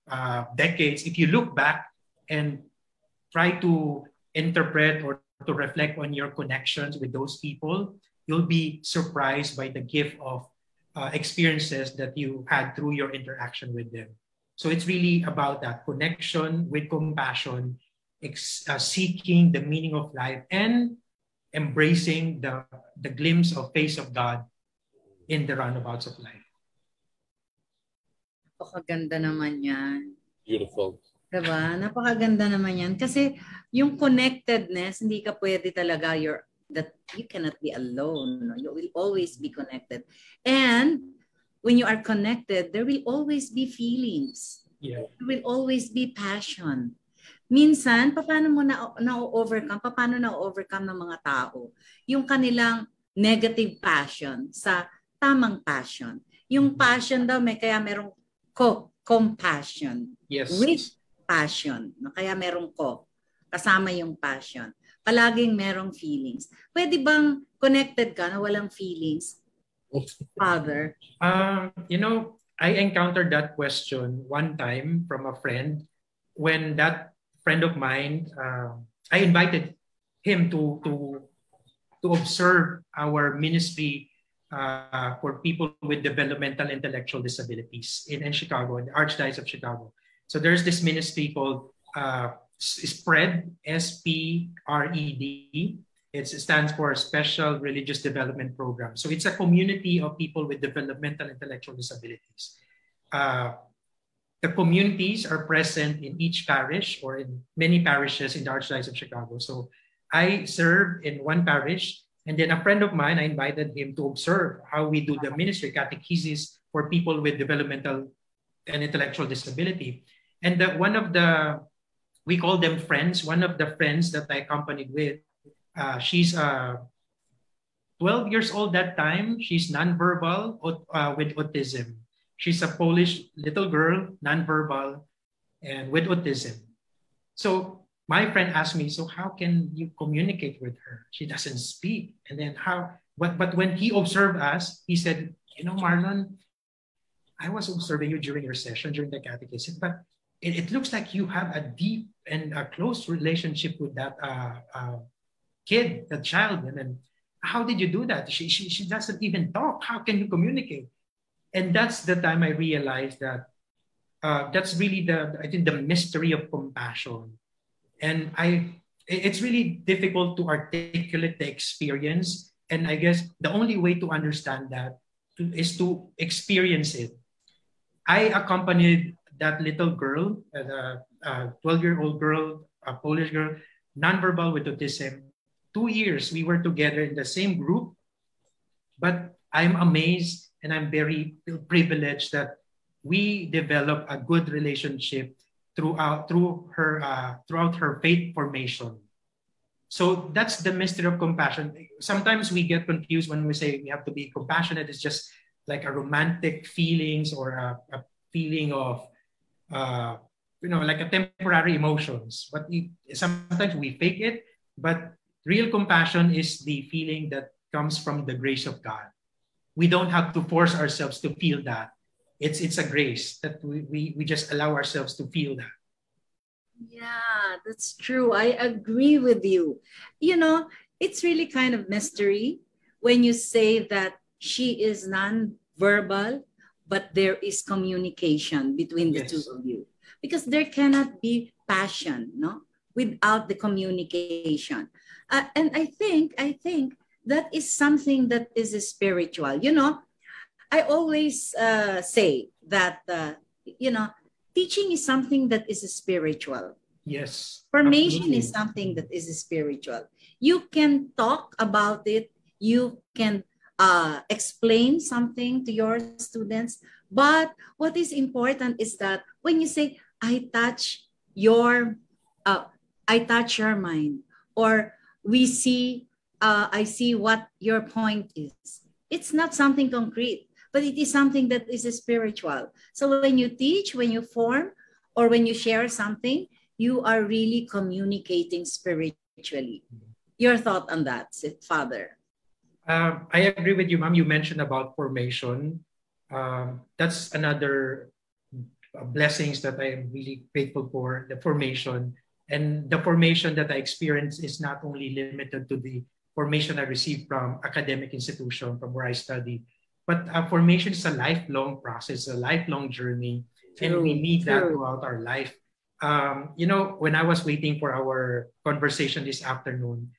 decades, if you look back and try to interpret or to reflect on your connections with those people, you'll be surprised by the gift of experiences that you had through your interaction with them. So it's really about that connection with compassion, seeking the meaning of life, and embracing the glimpse of face of God in the roundabouts of life. Napakaganda naman yan. Beautiful. Diba? Napakaganda naman yan. Kasi yung connectedness, hindi ka pwede talaga, that you cannot be alone. No? You will always be connected. And when you are connected, there will always be feelings. Yeah. There will always be passion. Minsan, paano mo na-overcome? Paano na-overcome ng mga tao? Yung kanilang negative passion sa tamang passion. Yung passion daw, kaya merong compassion. Yes. With passion. Kaya merong kasama yung passion. Palaging merong feelings. Pwede bang connected ka na walang feelings? Father? You know, I encountered that question one time from a friend when that friend of mine, I invited him to observe our ministry for people with developmental intellectual disabilities in Chicago, in the Archdiocese of Chicago. So there's this ministry called SPRED, SPRED. It stands for Special Religious Development Program. So it's a community of people with developmental intellectual disabilities. The communities are present in each parish or in many parishes in the Archdiocese of Chicago. So I serve in one parish, and then a friend of mine, I invited him to observe how we do the ministry catechesis for people with developmental and intellectual disability. And we call them friends. One of the friends that I accompanied with, she's 12 years old that time. She's nonverbal with autism. She's a Polish little girl, nonverbal, and with autism. So my friend asked me, so how can you communicate with her? She doesn't speak. And then but when he observed us, he said, you know, Marlon, I was observing you during your session, during the catechism, but it looks like you have a deep and a close relationship with that kid, that child. And then how did you do that? She doesn't even talk. How can you communicate? And that's the time I realized that that's really I think the mystery of compassion. And it's really difficult to articulate the experience. And I guess the only way to understand that is to experience it. I accompanied that little girl, a 12-year-old girl, a Polish girl, nonverbal with autism. 2 years we were together in the same group, but I'm amazed and I'm very privileged that we developed a good relationship throughout her faith formation. So that's the mystery of compassion. Sometimes we get confused when we say we have to be compassionate. It's just like a romantic feelings or a feeling of like a temporary emotions. But sometimes we fake it. But real compassion is the feeling that comes from the grace of God. We don't have to force ourselves to feel that. It's a grace that we just allow ourselves to feel that. Yeah, that's true. I agree with you. You know, it's really kind of mystery when you say that she is non-verbal, but there is communication between the two of you. Because there cannot be passion, without the communication. And I think that is something that is spiritual. You know, I always say that, teaching is something that is spiritual. Yes. Formation is something that is spiritual. You can talk about it. You can explain something to your students. But what is important is that when you say, I touch your mind, or I see what your point is. It's not something concrete, but it is something that is spiritual. So when you teach, when you form, or when you share something, you are really communicating spiritually. Your thought on that, Father? I agree with you, ma'am. You mentioned about formation. That's another blessings that I am really grateful for, the formation. And the formation that I experienced is not only limited to the formation I received from academic institution, from where I studied, but formation is a lifelong process, a lifelong journey, and we need that throughout our life. You know, when I was waiting for our conversation this afternoon,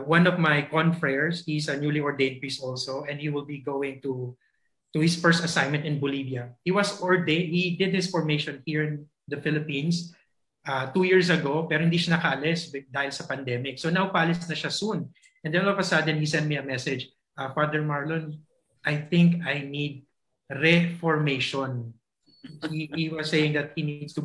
one of my confreres, he's a newly ordained priest also, and he will be going to his first assignment in Bolivia. He was ordained, he did his formation here in the Philippines 2 years ago, pero hindi siya nakaalis dahil sa pandemic. So now paalis na siya soon. And then all of a sudden, he sent me a message, Father Marlon, I think I need reformation. He was saying that he needs to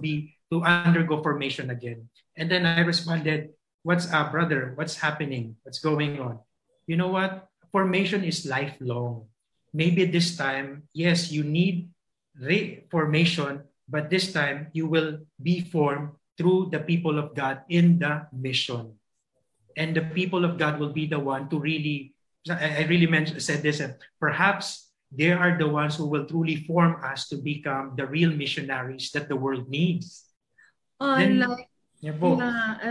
undergo formation again. And then I responded, what's up, brother? What's happening? What's going on? You know what? Formation is lifelong. Maybe this time, yes, you need reformation, but this time you will be formed through the people of God in the mission. And the people of God will be the one to really, I really said this, perhaps they are the ones who will truly form us to become the real missionaries that the world needs. Oh, I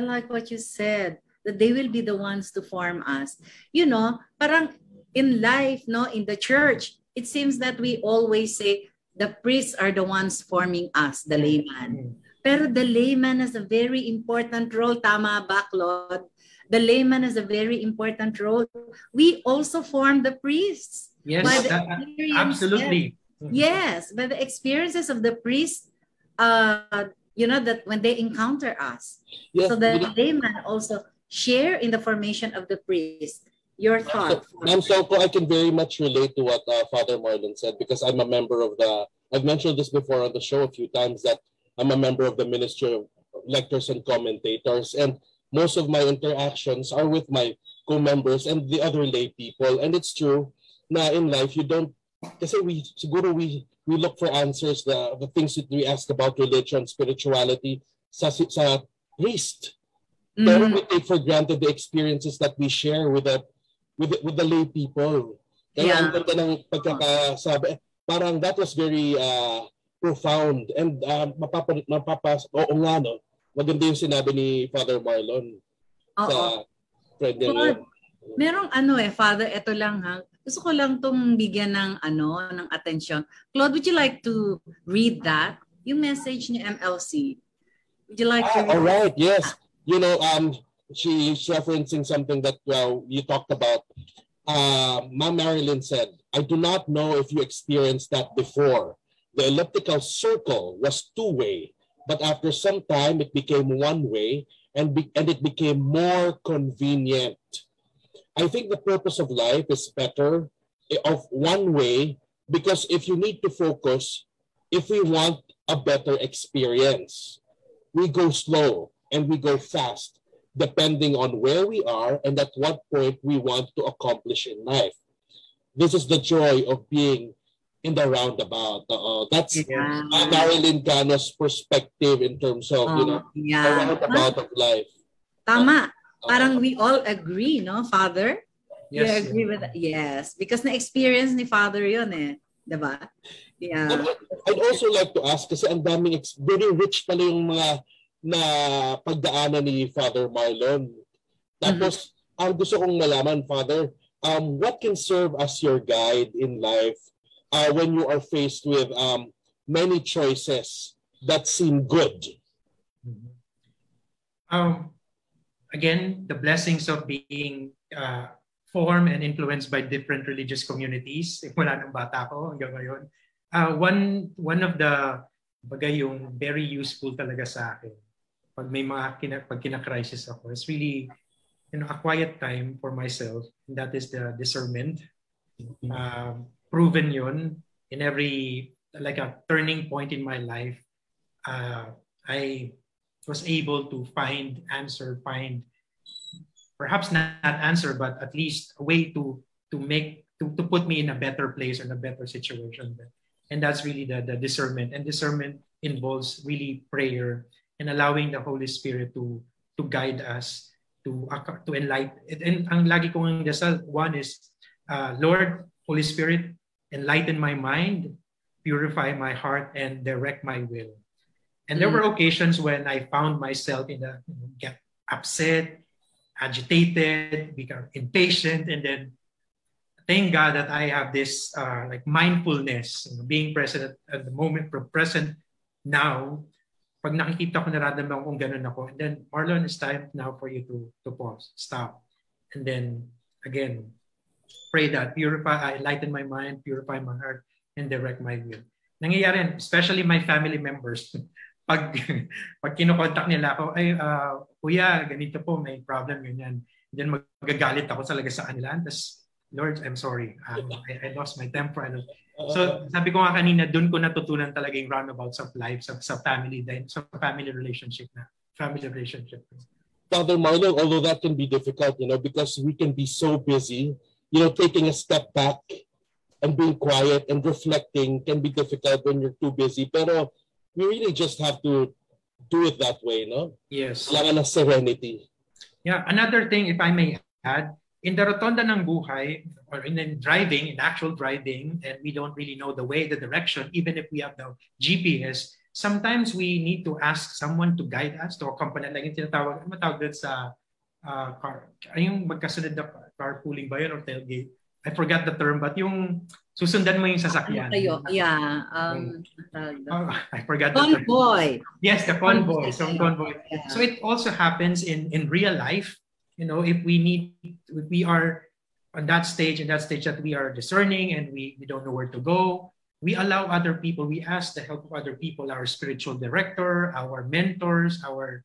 like what you said, that they will be the ones to form us. You know, parang in life, no, in the church, it seems that we always say the priests are the ones forming us, the layman. Pero the layman has a very important role. Tama ba, Claude? The layman has a very important role. We also form the priests. Yes, absolutely. Yes, by the experiences of the priests, you know, that when they encounter us. Yes, so the layman also share in the formation of the priest. Your thought? Ma'am Soko, I can very much relate to what Father Marlon said, because I'm a member of I've mentioned this before on the show a few times, that I'm a member of the Ministry of Lectors and Commentators, and most of my interactions are with my co-members and the other lay people. And it's true na in life, you don't, kasi we look for answers, the things that we ask about religion, spirituality, sa priest. Pero we take for granted the experiences that we share with the lay people. Kaya ang ganda ng pagkakasabi, parang that was very profound, and oo nga, no? Maganda yung sinabi ni Father Marlon sa friend niya. Merong Father, ito lang ha. Gusto ko lang tong bigyan ng attention. Claude, would you like to read that? Yung message ni MLC. Would you like to read all right, yes. You know, she's referencing something that you talked about. Ma'am Marilyn said, I do not know if you experienced that before. The elliptical circle was two-way, but after some time it became one-way, and it became more convenient. I think the purpose of life is better of one way, because if you need to focus, if we want a better experience, we go slow and we go fast, depending on where we are and at what point we want to accomplish in life. This is the joy of being in the roundabout. That's Marilyn Cano's perspective in terms of, the roundabout of life. Tama. Parang we all agree, no, Father? Yes. You agree with that? Yes. Because na-experience ni Father yun eh. Diba? Yeah. I'd also like to ask, kasi ang daming, very rich pala yung mga na pagdaanan ni Father Marlon. Tapos, ang gusto kong malaman, Father, what can serve as your guide in life when you are faced with many choices that seem good? Again, the blessings of being formed and influenced by different religious communities. Mula ng bata ko hanggang ngayon. One of the yung very useful talaga sa akin pag may mga pag kina-crisis ako, it's really a quiet time for myself, and that is the discernment. Proven yun in every, like a turning point in my life. I was able to find perhaps not answer, but at least a way to put me in a better place or in a better situation. And that's really the discernment. And discernment involves really prayer. and allowing the Holy Spirit to guide us, to enlighten. And ang lagi kong dasal, one is, Lord, Holy Spirit, enlighten my mind, purify my heart, and direct my will. And there were occasions when I found myself get upset, agitated, become impatient, and then thank God that I have this like mindfulness, being present at the moment, present now. Pag nakikita ko, nararamdaman kung ganun ako, and then Marlon, it's time now for you to pause, stop, and then again pray that enlighten my mind, purify my heart, and direct my will. Nangyayari, especially my family members. Pag kinokontak nila ako, ay, kuya, ganito po, may problem, ganyan. Then magagalit ako talaga sa kanila. Tapos, Lord, I'm sorry. I lost my temper. So, sabi ko nga kanina, doon ko natutunan talaga yung roundabouts of life sa family, sa family relationship. Father Marlon, although that can be difficult, because we can be so busy, taking a step back and being quiet and reflecting can be difficult when you're too busy. Pero we really just have to do it that way, no? Yes. Kailangan ng serenity. Yeah, another thing, if I may add, in the Rotonda ng Buhay, or in actual driving, and we don't really know the way, the direction, even if we have the GPS, sometimes we need to ask someone to guide us, to accompany, like yung matawag sa car, yung magkasunod na carpooling ba yun or tailgate? I forgot the term, but yung susundan mo yung sasakyan. Yeah. I forgot the term. Convoy. Yes, the convoy. Convoy. Yeah. So it also happens in real life. If we are on that stage that we are discerning and we don't know where to go, we allow other people, we ask the help of other people, our spiritual director, our mentors, our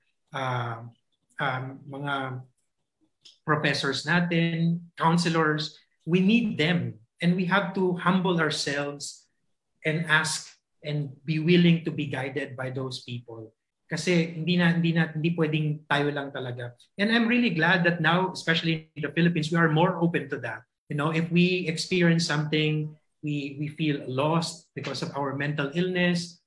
mga professors natin, counselors. We need them, and we have to humble ourselves and ask and be willing to be guided by those people. Kasi hindi pwedeng tayo lang talaga. And I'm really glad that now, especially in the Philippines, we are more open to that. If we experience something, we feel lost because of our mental illness,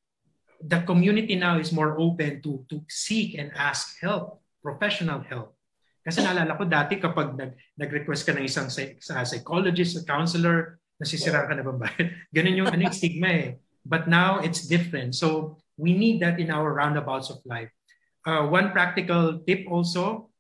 the community now is more open to seek and ask help, professional help. Kasi naalala ko dati kapag nag-request ka ng isang psychologist, a counselor, nasisiraan ka na ba? Ganun yung stigma eh. But now it's different. So we need that in our roundabouts of life. One practical tip also,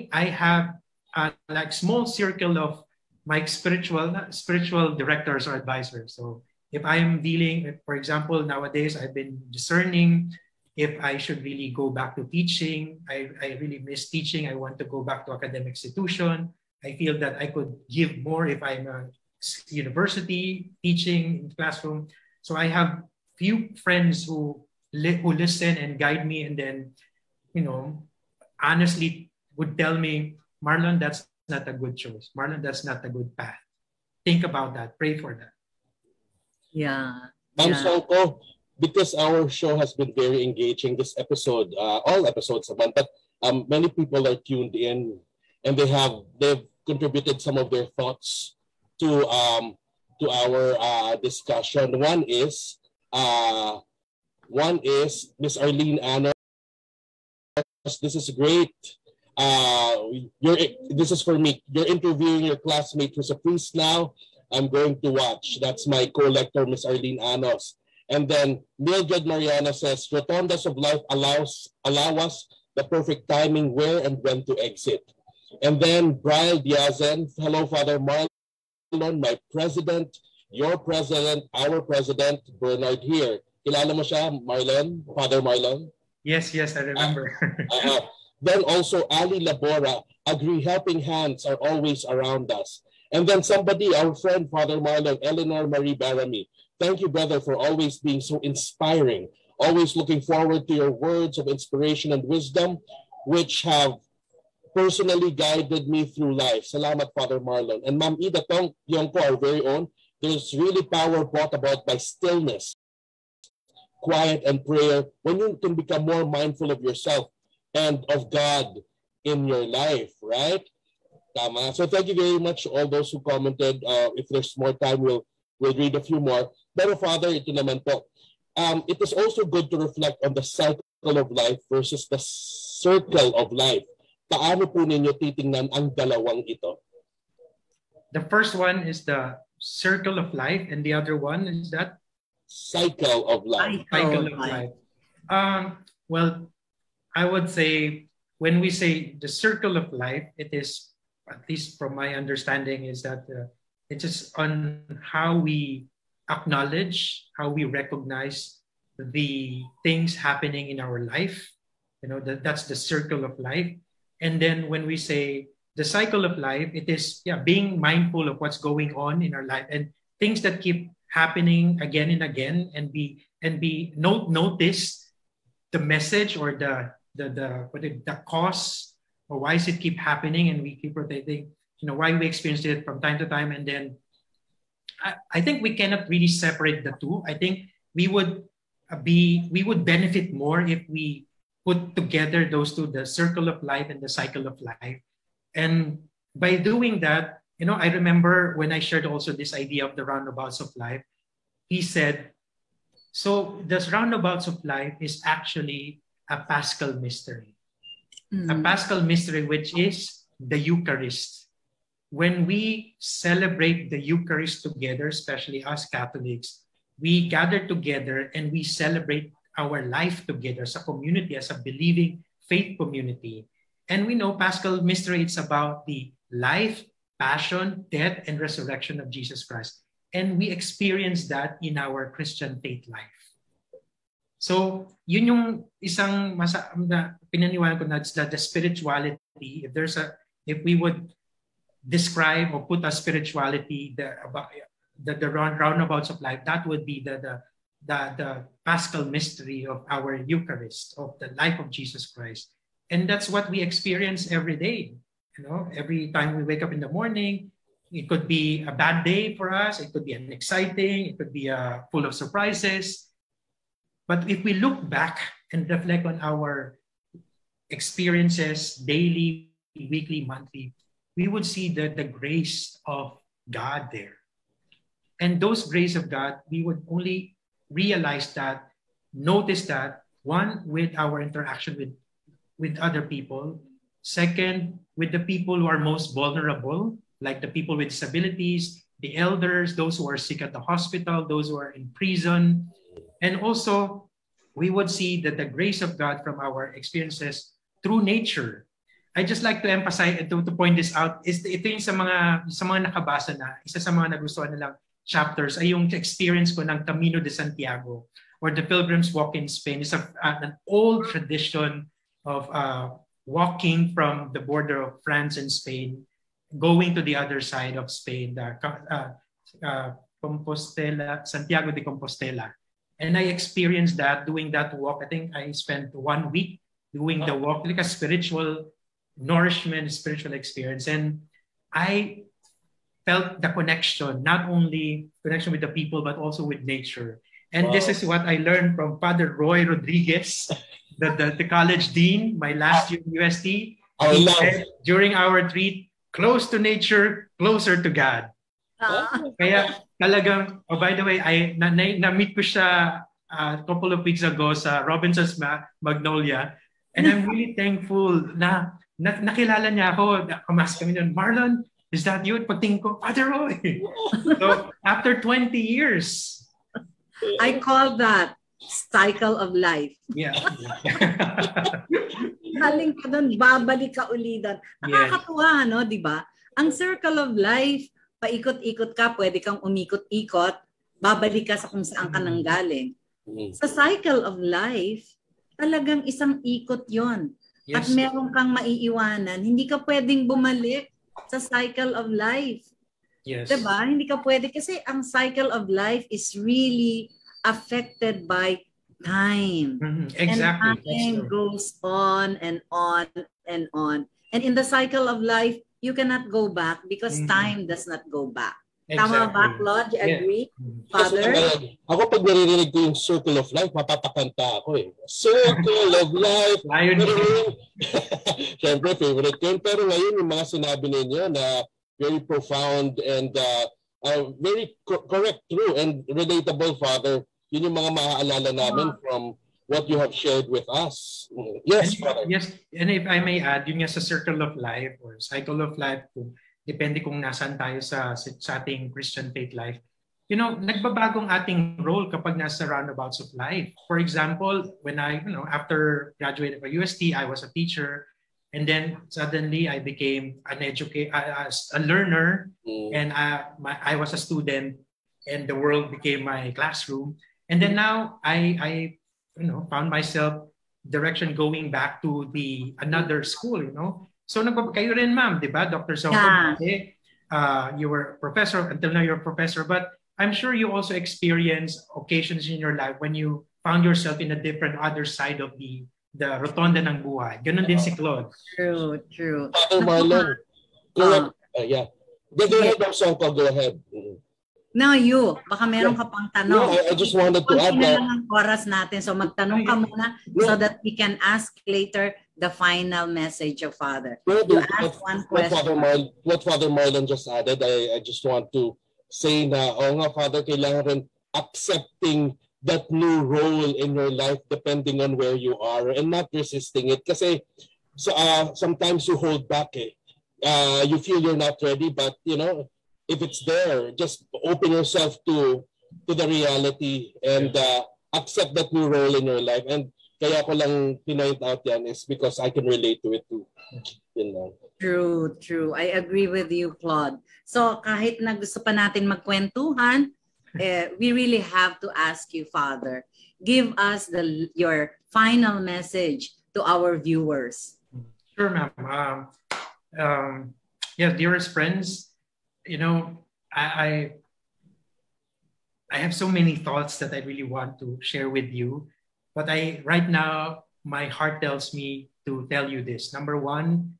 I have a small circle of my spiritual directors or advisors. So if I am dealing, for example, nowadays I've been discerning if I should really go back to teaching. I really miss teaching. I want to go back to academic institution. I feel that I could give more if I'm a university teaching in classroom. So I have few friends who listen and guide me, and then, honestly would tell me, Marlon, that's not a good choice. Marlon, that's not a good path. Think about that. Pray for that. Yeah. Sonko, because our show has been very engaging this episode, all episodes of but many people are tuned in, and they've contributed some of their thoughts to our discussion. One is Miss Arlene Anos. This is great. This is for me. You're interviewing your classmate who's a priest now. I'm going to watch. That's my co-lector, Miss Arlene Anos. And then Mildred Mariana says, Rotondas of Life allow us the perfect timing where and when to exit. And then Brian Diazen, hello, Father Marlon, my president, your president, our president, Bernard here. Kilala mo siya, Marlon? Father Marlon? Yes, I remember. Then also Ali Labora, agree, helping hands are always around us. And then somebody, our friend, Father Marlon, Eleanor Marie Barami. Thank you, brother, for always being so inspiring, always looking forward to your words of inspiration and wisdom, which have personally guided me through life. Salamat, Father Marlon. And Ma'am Ida Yongko, our very own, there's really power brought about by stillness, quiet, and prayer when you can become more mindful of yourself and of God in your life, right? Tama. So thank you very much to all those who commented. If there's more time, we'll read a few more. Pero Father, ito naman po. It is also good to reflect on the cycle of life versus the circle of life. Paano po ninyo titingnan ang dalawang ito? The first one is the circle of life, and the other one is that cycle of life. Cycle of life. Well, I would say when we say the circle of life, it is, at least from my understanding, is that it is on how we acknowledge, how we recognize the things happening in our life. You know, that's the circle of life. And then when we say the cycle of life, it is being mindful of what's going on in our life and things that keep happening again and again, and notice the message or the cause, or why does it keep happening, and we keep rotating, why we experience it from time to time. And then I think we cannot really separate the two. I think we would benefit more if we put together those two, the circle of life and the cycle of life. And by doing that, I remember when I shared also this idea of the roundabouts of life, he said, so this roundabouts of life is actually a Paschal mystery. A Paschal mystery, which is the Eucharist. When we celebrate the Eucharist together, especially us Catholics, we gather together and we celebrate our life together as a community, as a believing faith community. And we know Paschal mystery, it's about the life, passion, death, and resurrection of Jesus Christ. And we experience that in our Christian faith life. So, yun yung isang pinaniwanan ko na the spirituality. If we would describe or put a spirituality, the roundabouts of life, that would be the Paschal mystery of our Eucharist, of the life of Jesus Christ. And that's what we experience every day. Every time we wake up in the morning, it could be a bad day for us. It could be an exciting. It could be full of surprises. But if we look back and reflect on our experiences daily, weekly, monthly, we would see the grace of God there. And those grace of God, we would only realize that, notice that, one, with our interaction with other people. Second, with the people who are most vulnerable, like the people with disabilities, the elders, those who are sick at the hospital, those who are in prison. And also, we would see that the grace of God from our experiences through nature. I just like to emphasize, to point this out, is ito yung sa mga nakabasa na, isa sa mga nagustuhan nilang chapters ay yung experience ko ng Camino de Santiago, or the Pilgrim's Walk in Spain. It's an old tradition of walking from the border of France and Spain, going to the other side of Spain, Compostela, Santiago de Compostela. And I experienced that, doing that walk. I think I spent 1 week doing the walk, like a spiritual nourishment, spiritual experience. And I felt the connection, not only connection with the people, but also with nature. And this is what I learned from Father Roy Rodriguez, the college dean, my last year in UST. He said, during our retreat, close to nature, closer to God. Kaya talagang, by the way, na-meet ko siya a couple of weeks ago sa Robinson's Magnolia. And I'm really thankful na nakilala niya ako. Kamas kami nun, Marlon, is that you? Pagtingin ko, Father Roy. So, after 20 years. I call that cycle of life. Yeah. Haling ka doon, babalik ka uli doon. Nakakatuwa, no? Di ba? Ang circle of life, paikot-ikot ka, pwede kang umikot-ikot, babalik ka sa kung saan ka nanggaling. Sa cycle of life, talagang isang ikot yon. Yes. At meron kang maiiwanan. Hindi ka pwedeng bumalik sa cycle of life. Yes. Diba? Hindi ka pwede kasi ang cycle of life is really affected by time. Exactly. And time goes on and on and on. And in the cycle of life, you cannot go back because time does not go back. Exactly. Tama ba, Claude? You agree? Father? Ako pag naririnig ko yung circle of life, mapapakanta ako eh. Circle of life. Siyempre, favorite ko yun. Pero ngayon, yung mga sinabi ninyo na very profound and very correct, true, and relatable, Father. Yun yung mga maaalala namin from what you have shared with us. Yes, Father. Yes, and if I may add, yun nga sa circle of life or cycle of life, depende kung nasaan tayo sa ating Christian faith life. You know, nagbabagong ating role kapag nasa roundabouts of life. For example, when I, after graduating from USTAAI, I was a teacher, and then suddenly I became a learner, and I was a student, and the world became my classroom. And then now I found myself direction going back to another school, So kayo rin, ma'am, di ba? Dr. Soko, you were a professor, until now you're a professor, but I'm sure you also experienced occasions in your life when you found yourself in a different other side of the Rotonda ng Buhay. Ganon din si Claude. True, true. Father Marlon, go ahead. Go ahead, Dr. Soko, go ahead. No, you. Baka meron ka pang tanong. No, I just wanted to add that. Lang ang oras natin. So magtanong ka muna so that we can ask later the final message of Father. You ask one question. What Father Marlon just added, I just want to say na, Father, kailangan rin accepting that new role in your life depending on where you are and not resisting it. Kasi sometimes you hold back. You feel you're not ready, but if it's there, just open yourself to the reality and accept that new role in your life. And kaya ko lang pinoint out yan is because I can relate to it too. True. I agree with you, Claude. So kahit na gusto pa natin magkwentuhan, we really have to ask you, Father, give us your final message to our viewers. Sure, ma'am. Dearest friends, I have so many thoughts that I really want to share with you, but right now my heart tells me to tell you this. Number one,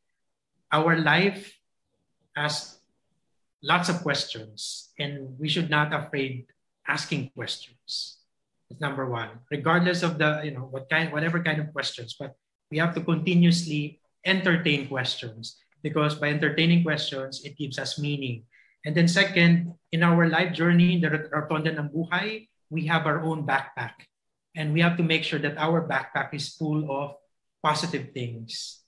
our life has lots of questions, and we should not afraid asking questions. That's number one, regardless of whatever kind of questions, but we have to continuously entertain questions, because by entertaining questions, it gives us meaning. And then second, in our life journey, the Rotonda ng Buhay, we have our own backpack. And we have to make sure that our backpack is full of positive things.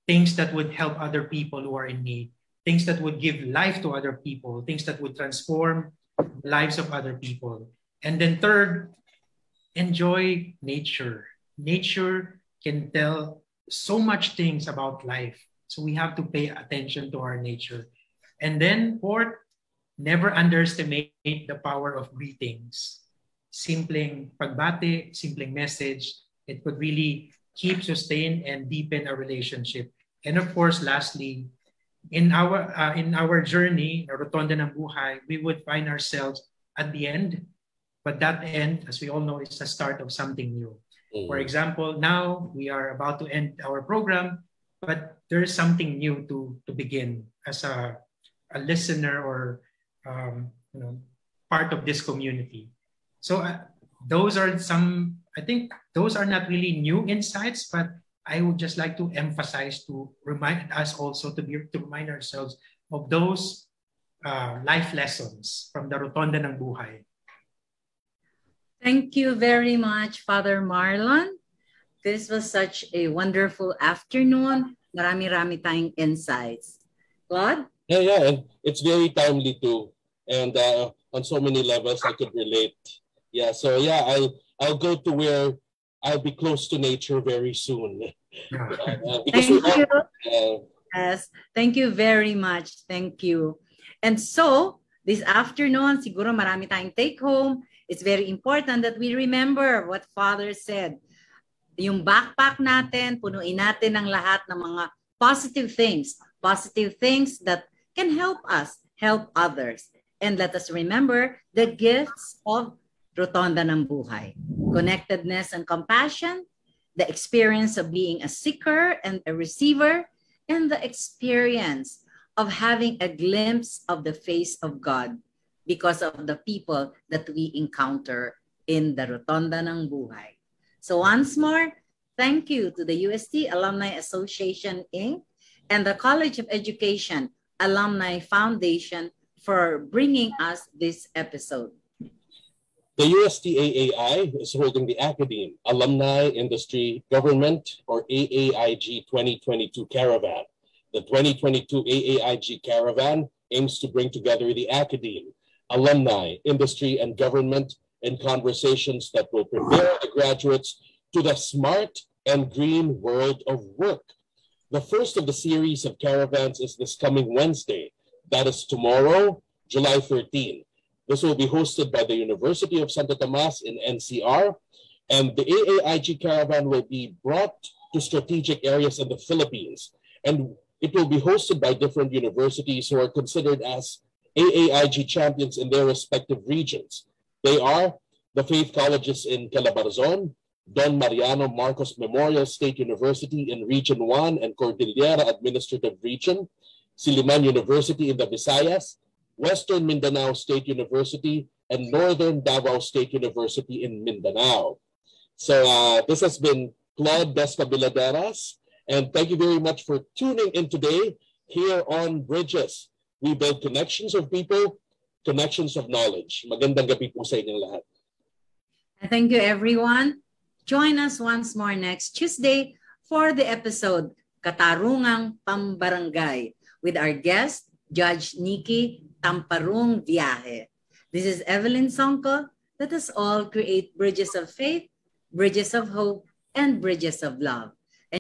Things that would help other people who are in need. Things that would give life to other people. Things that would transform the lives of other people. And then third, enjoy nature. Nature can tell so much things about life. So we have to pay attention to our nature. And then fourth, never underestimate the power of greetings. Simpleng pagbati, simpleng message, it could really keep, sustain, and deepen a relationship. And of course, lastly, in our journey, the Rotonda ng Buhay, we would find ourselves at the end, but that end, as we all know, is the start of something new. For example, now we are about to end our program, but there is something new to begin as a listener or part of this community. So those are I think those are not really new insights, but I would just like to emphasize to remind us also to remind ourselves of those life lessons from the Rotonda ng Buhay. Thank you very much, Father Marlon. This was such a wonderful afternoon. Marami-rami tayong insights. Claude? Yeah, and it's very timely too. And on so many levels, I could relate. Yeah, so yeah, I'll go to where I'll be close to nature very soon. Thank you. Yes, thank you very much. Thank you. And so, this afternoon, siguro marami tayong take home. It's very important that we remember what Father said. Yung backpack natin, punuin natin ng lahat ng mga positive things that can help us, help others. And let us remember the gifts of Rotonda ng Buhay. Connectedness and compassion, the experience of being a seeker and a receiver, and the experience of having a glimpse of the face of God because of the people that we encounter in the Rotonda ng Buhay. So once more, thank you to the UST Alumni Association, Inc. and the College of Education Alumni Foundation for bringing us this episode. The USTAAI is holding the Academe, Alumni, Industry, Government, or AAIG 2022 Caravan. The 2022 AAIG Caravan aims to bring together the Academe, Alumni, Industry, and Government in conversations that will prepare the graduates to the smart and green world of work. The first of the series of caravans is this coming Wednesday. That is tomorrow, July 13. This will be hosted by the University of Santo Tomas in NCR, and the AAIG Caravan will be brought to strategic areas in the Philippines, and it will be hosted by different universities who are considered as AAIG champions in their respective regions. They are the Faith Colleges in Calabarzon, Don Mariano Marcos Memorial State University in Region 1 and Cordillera Administrative Region, Silliman University in the Visayas, Western Mindanao State University, and Northern Davao State University in Mindanao. So this has been Claude Descabiladeras, and thank you very much for tuning in today here on Bridges. We build connections of people, connections of knowledge. Magandang gabi po sa inyong lahat. Thank you, everyone. Join us once more next Tuesday for the episode Katarungang Pambarangay with our guest, Judge Nikki Tamparung Viaje. This is Evelyn Songko. Let us all create bridges of faith, bridges of hope, and bridges of love.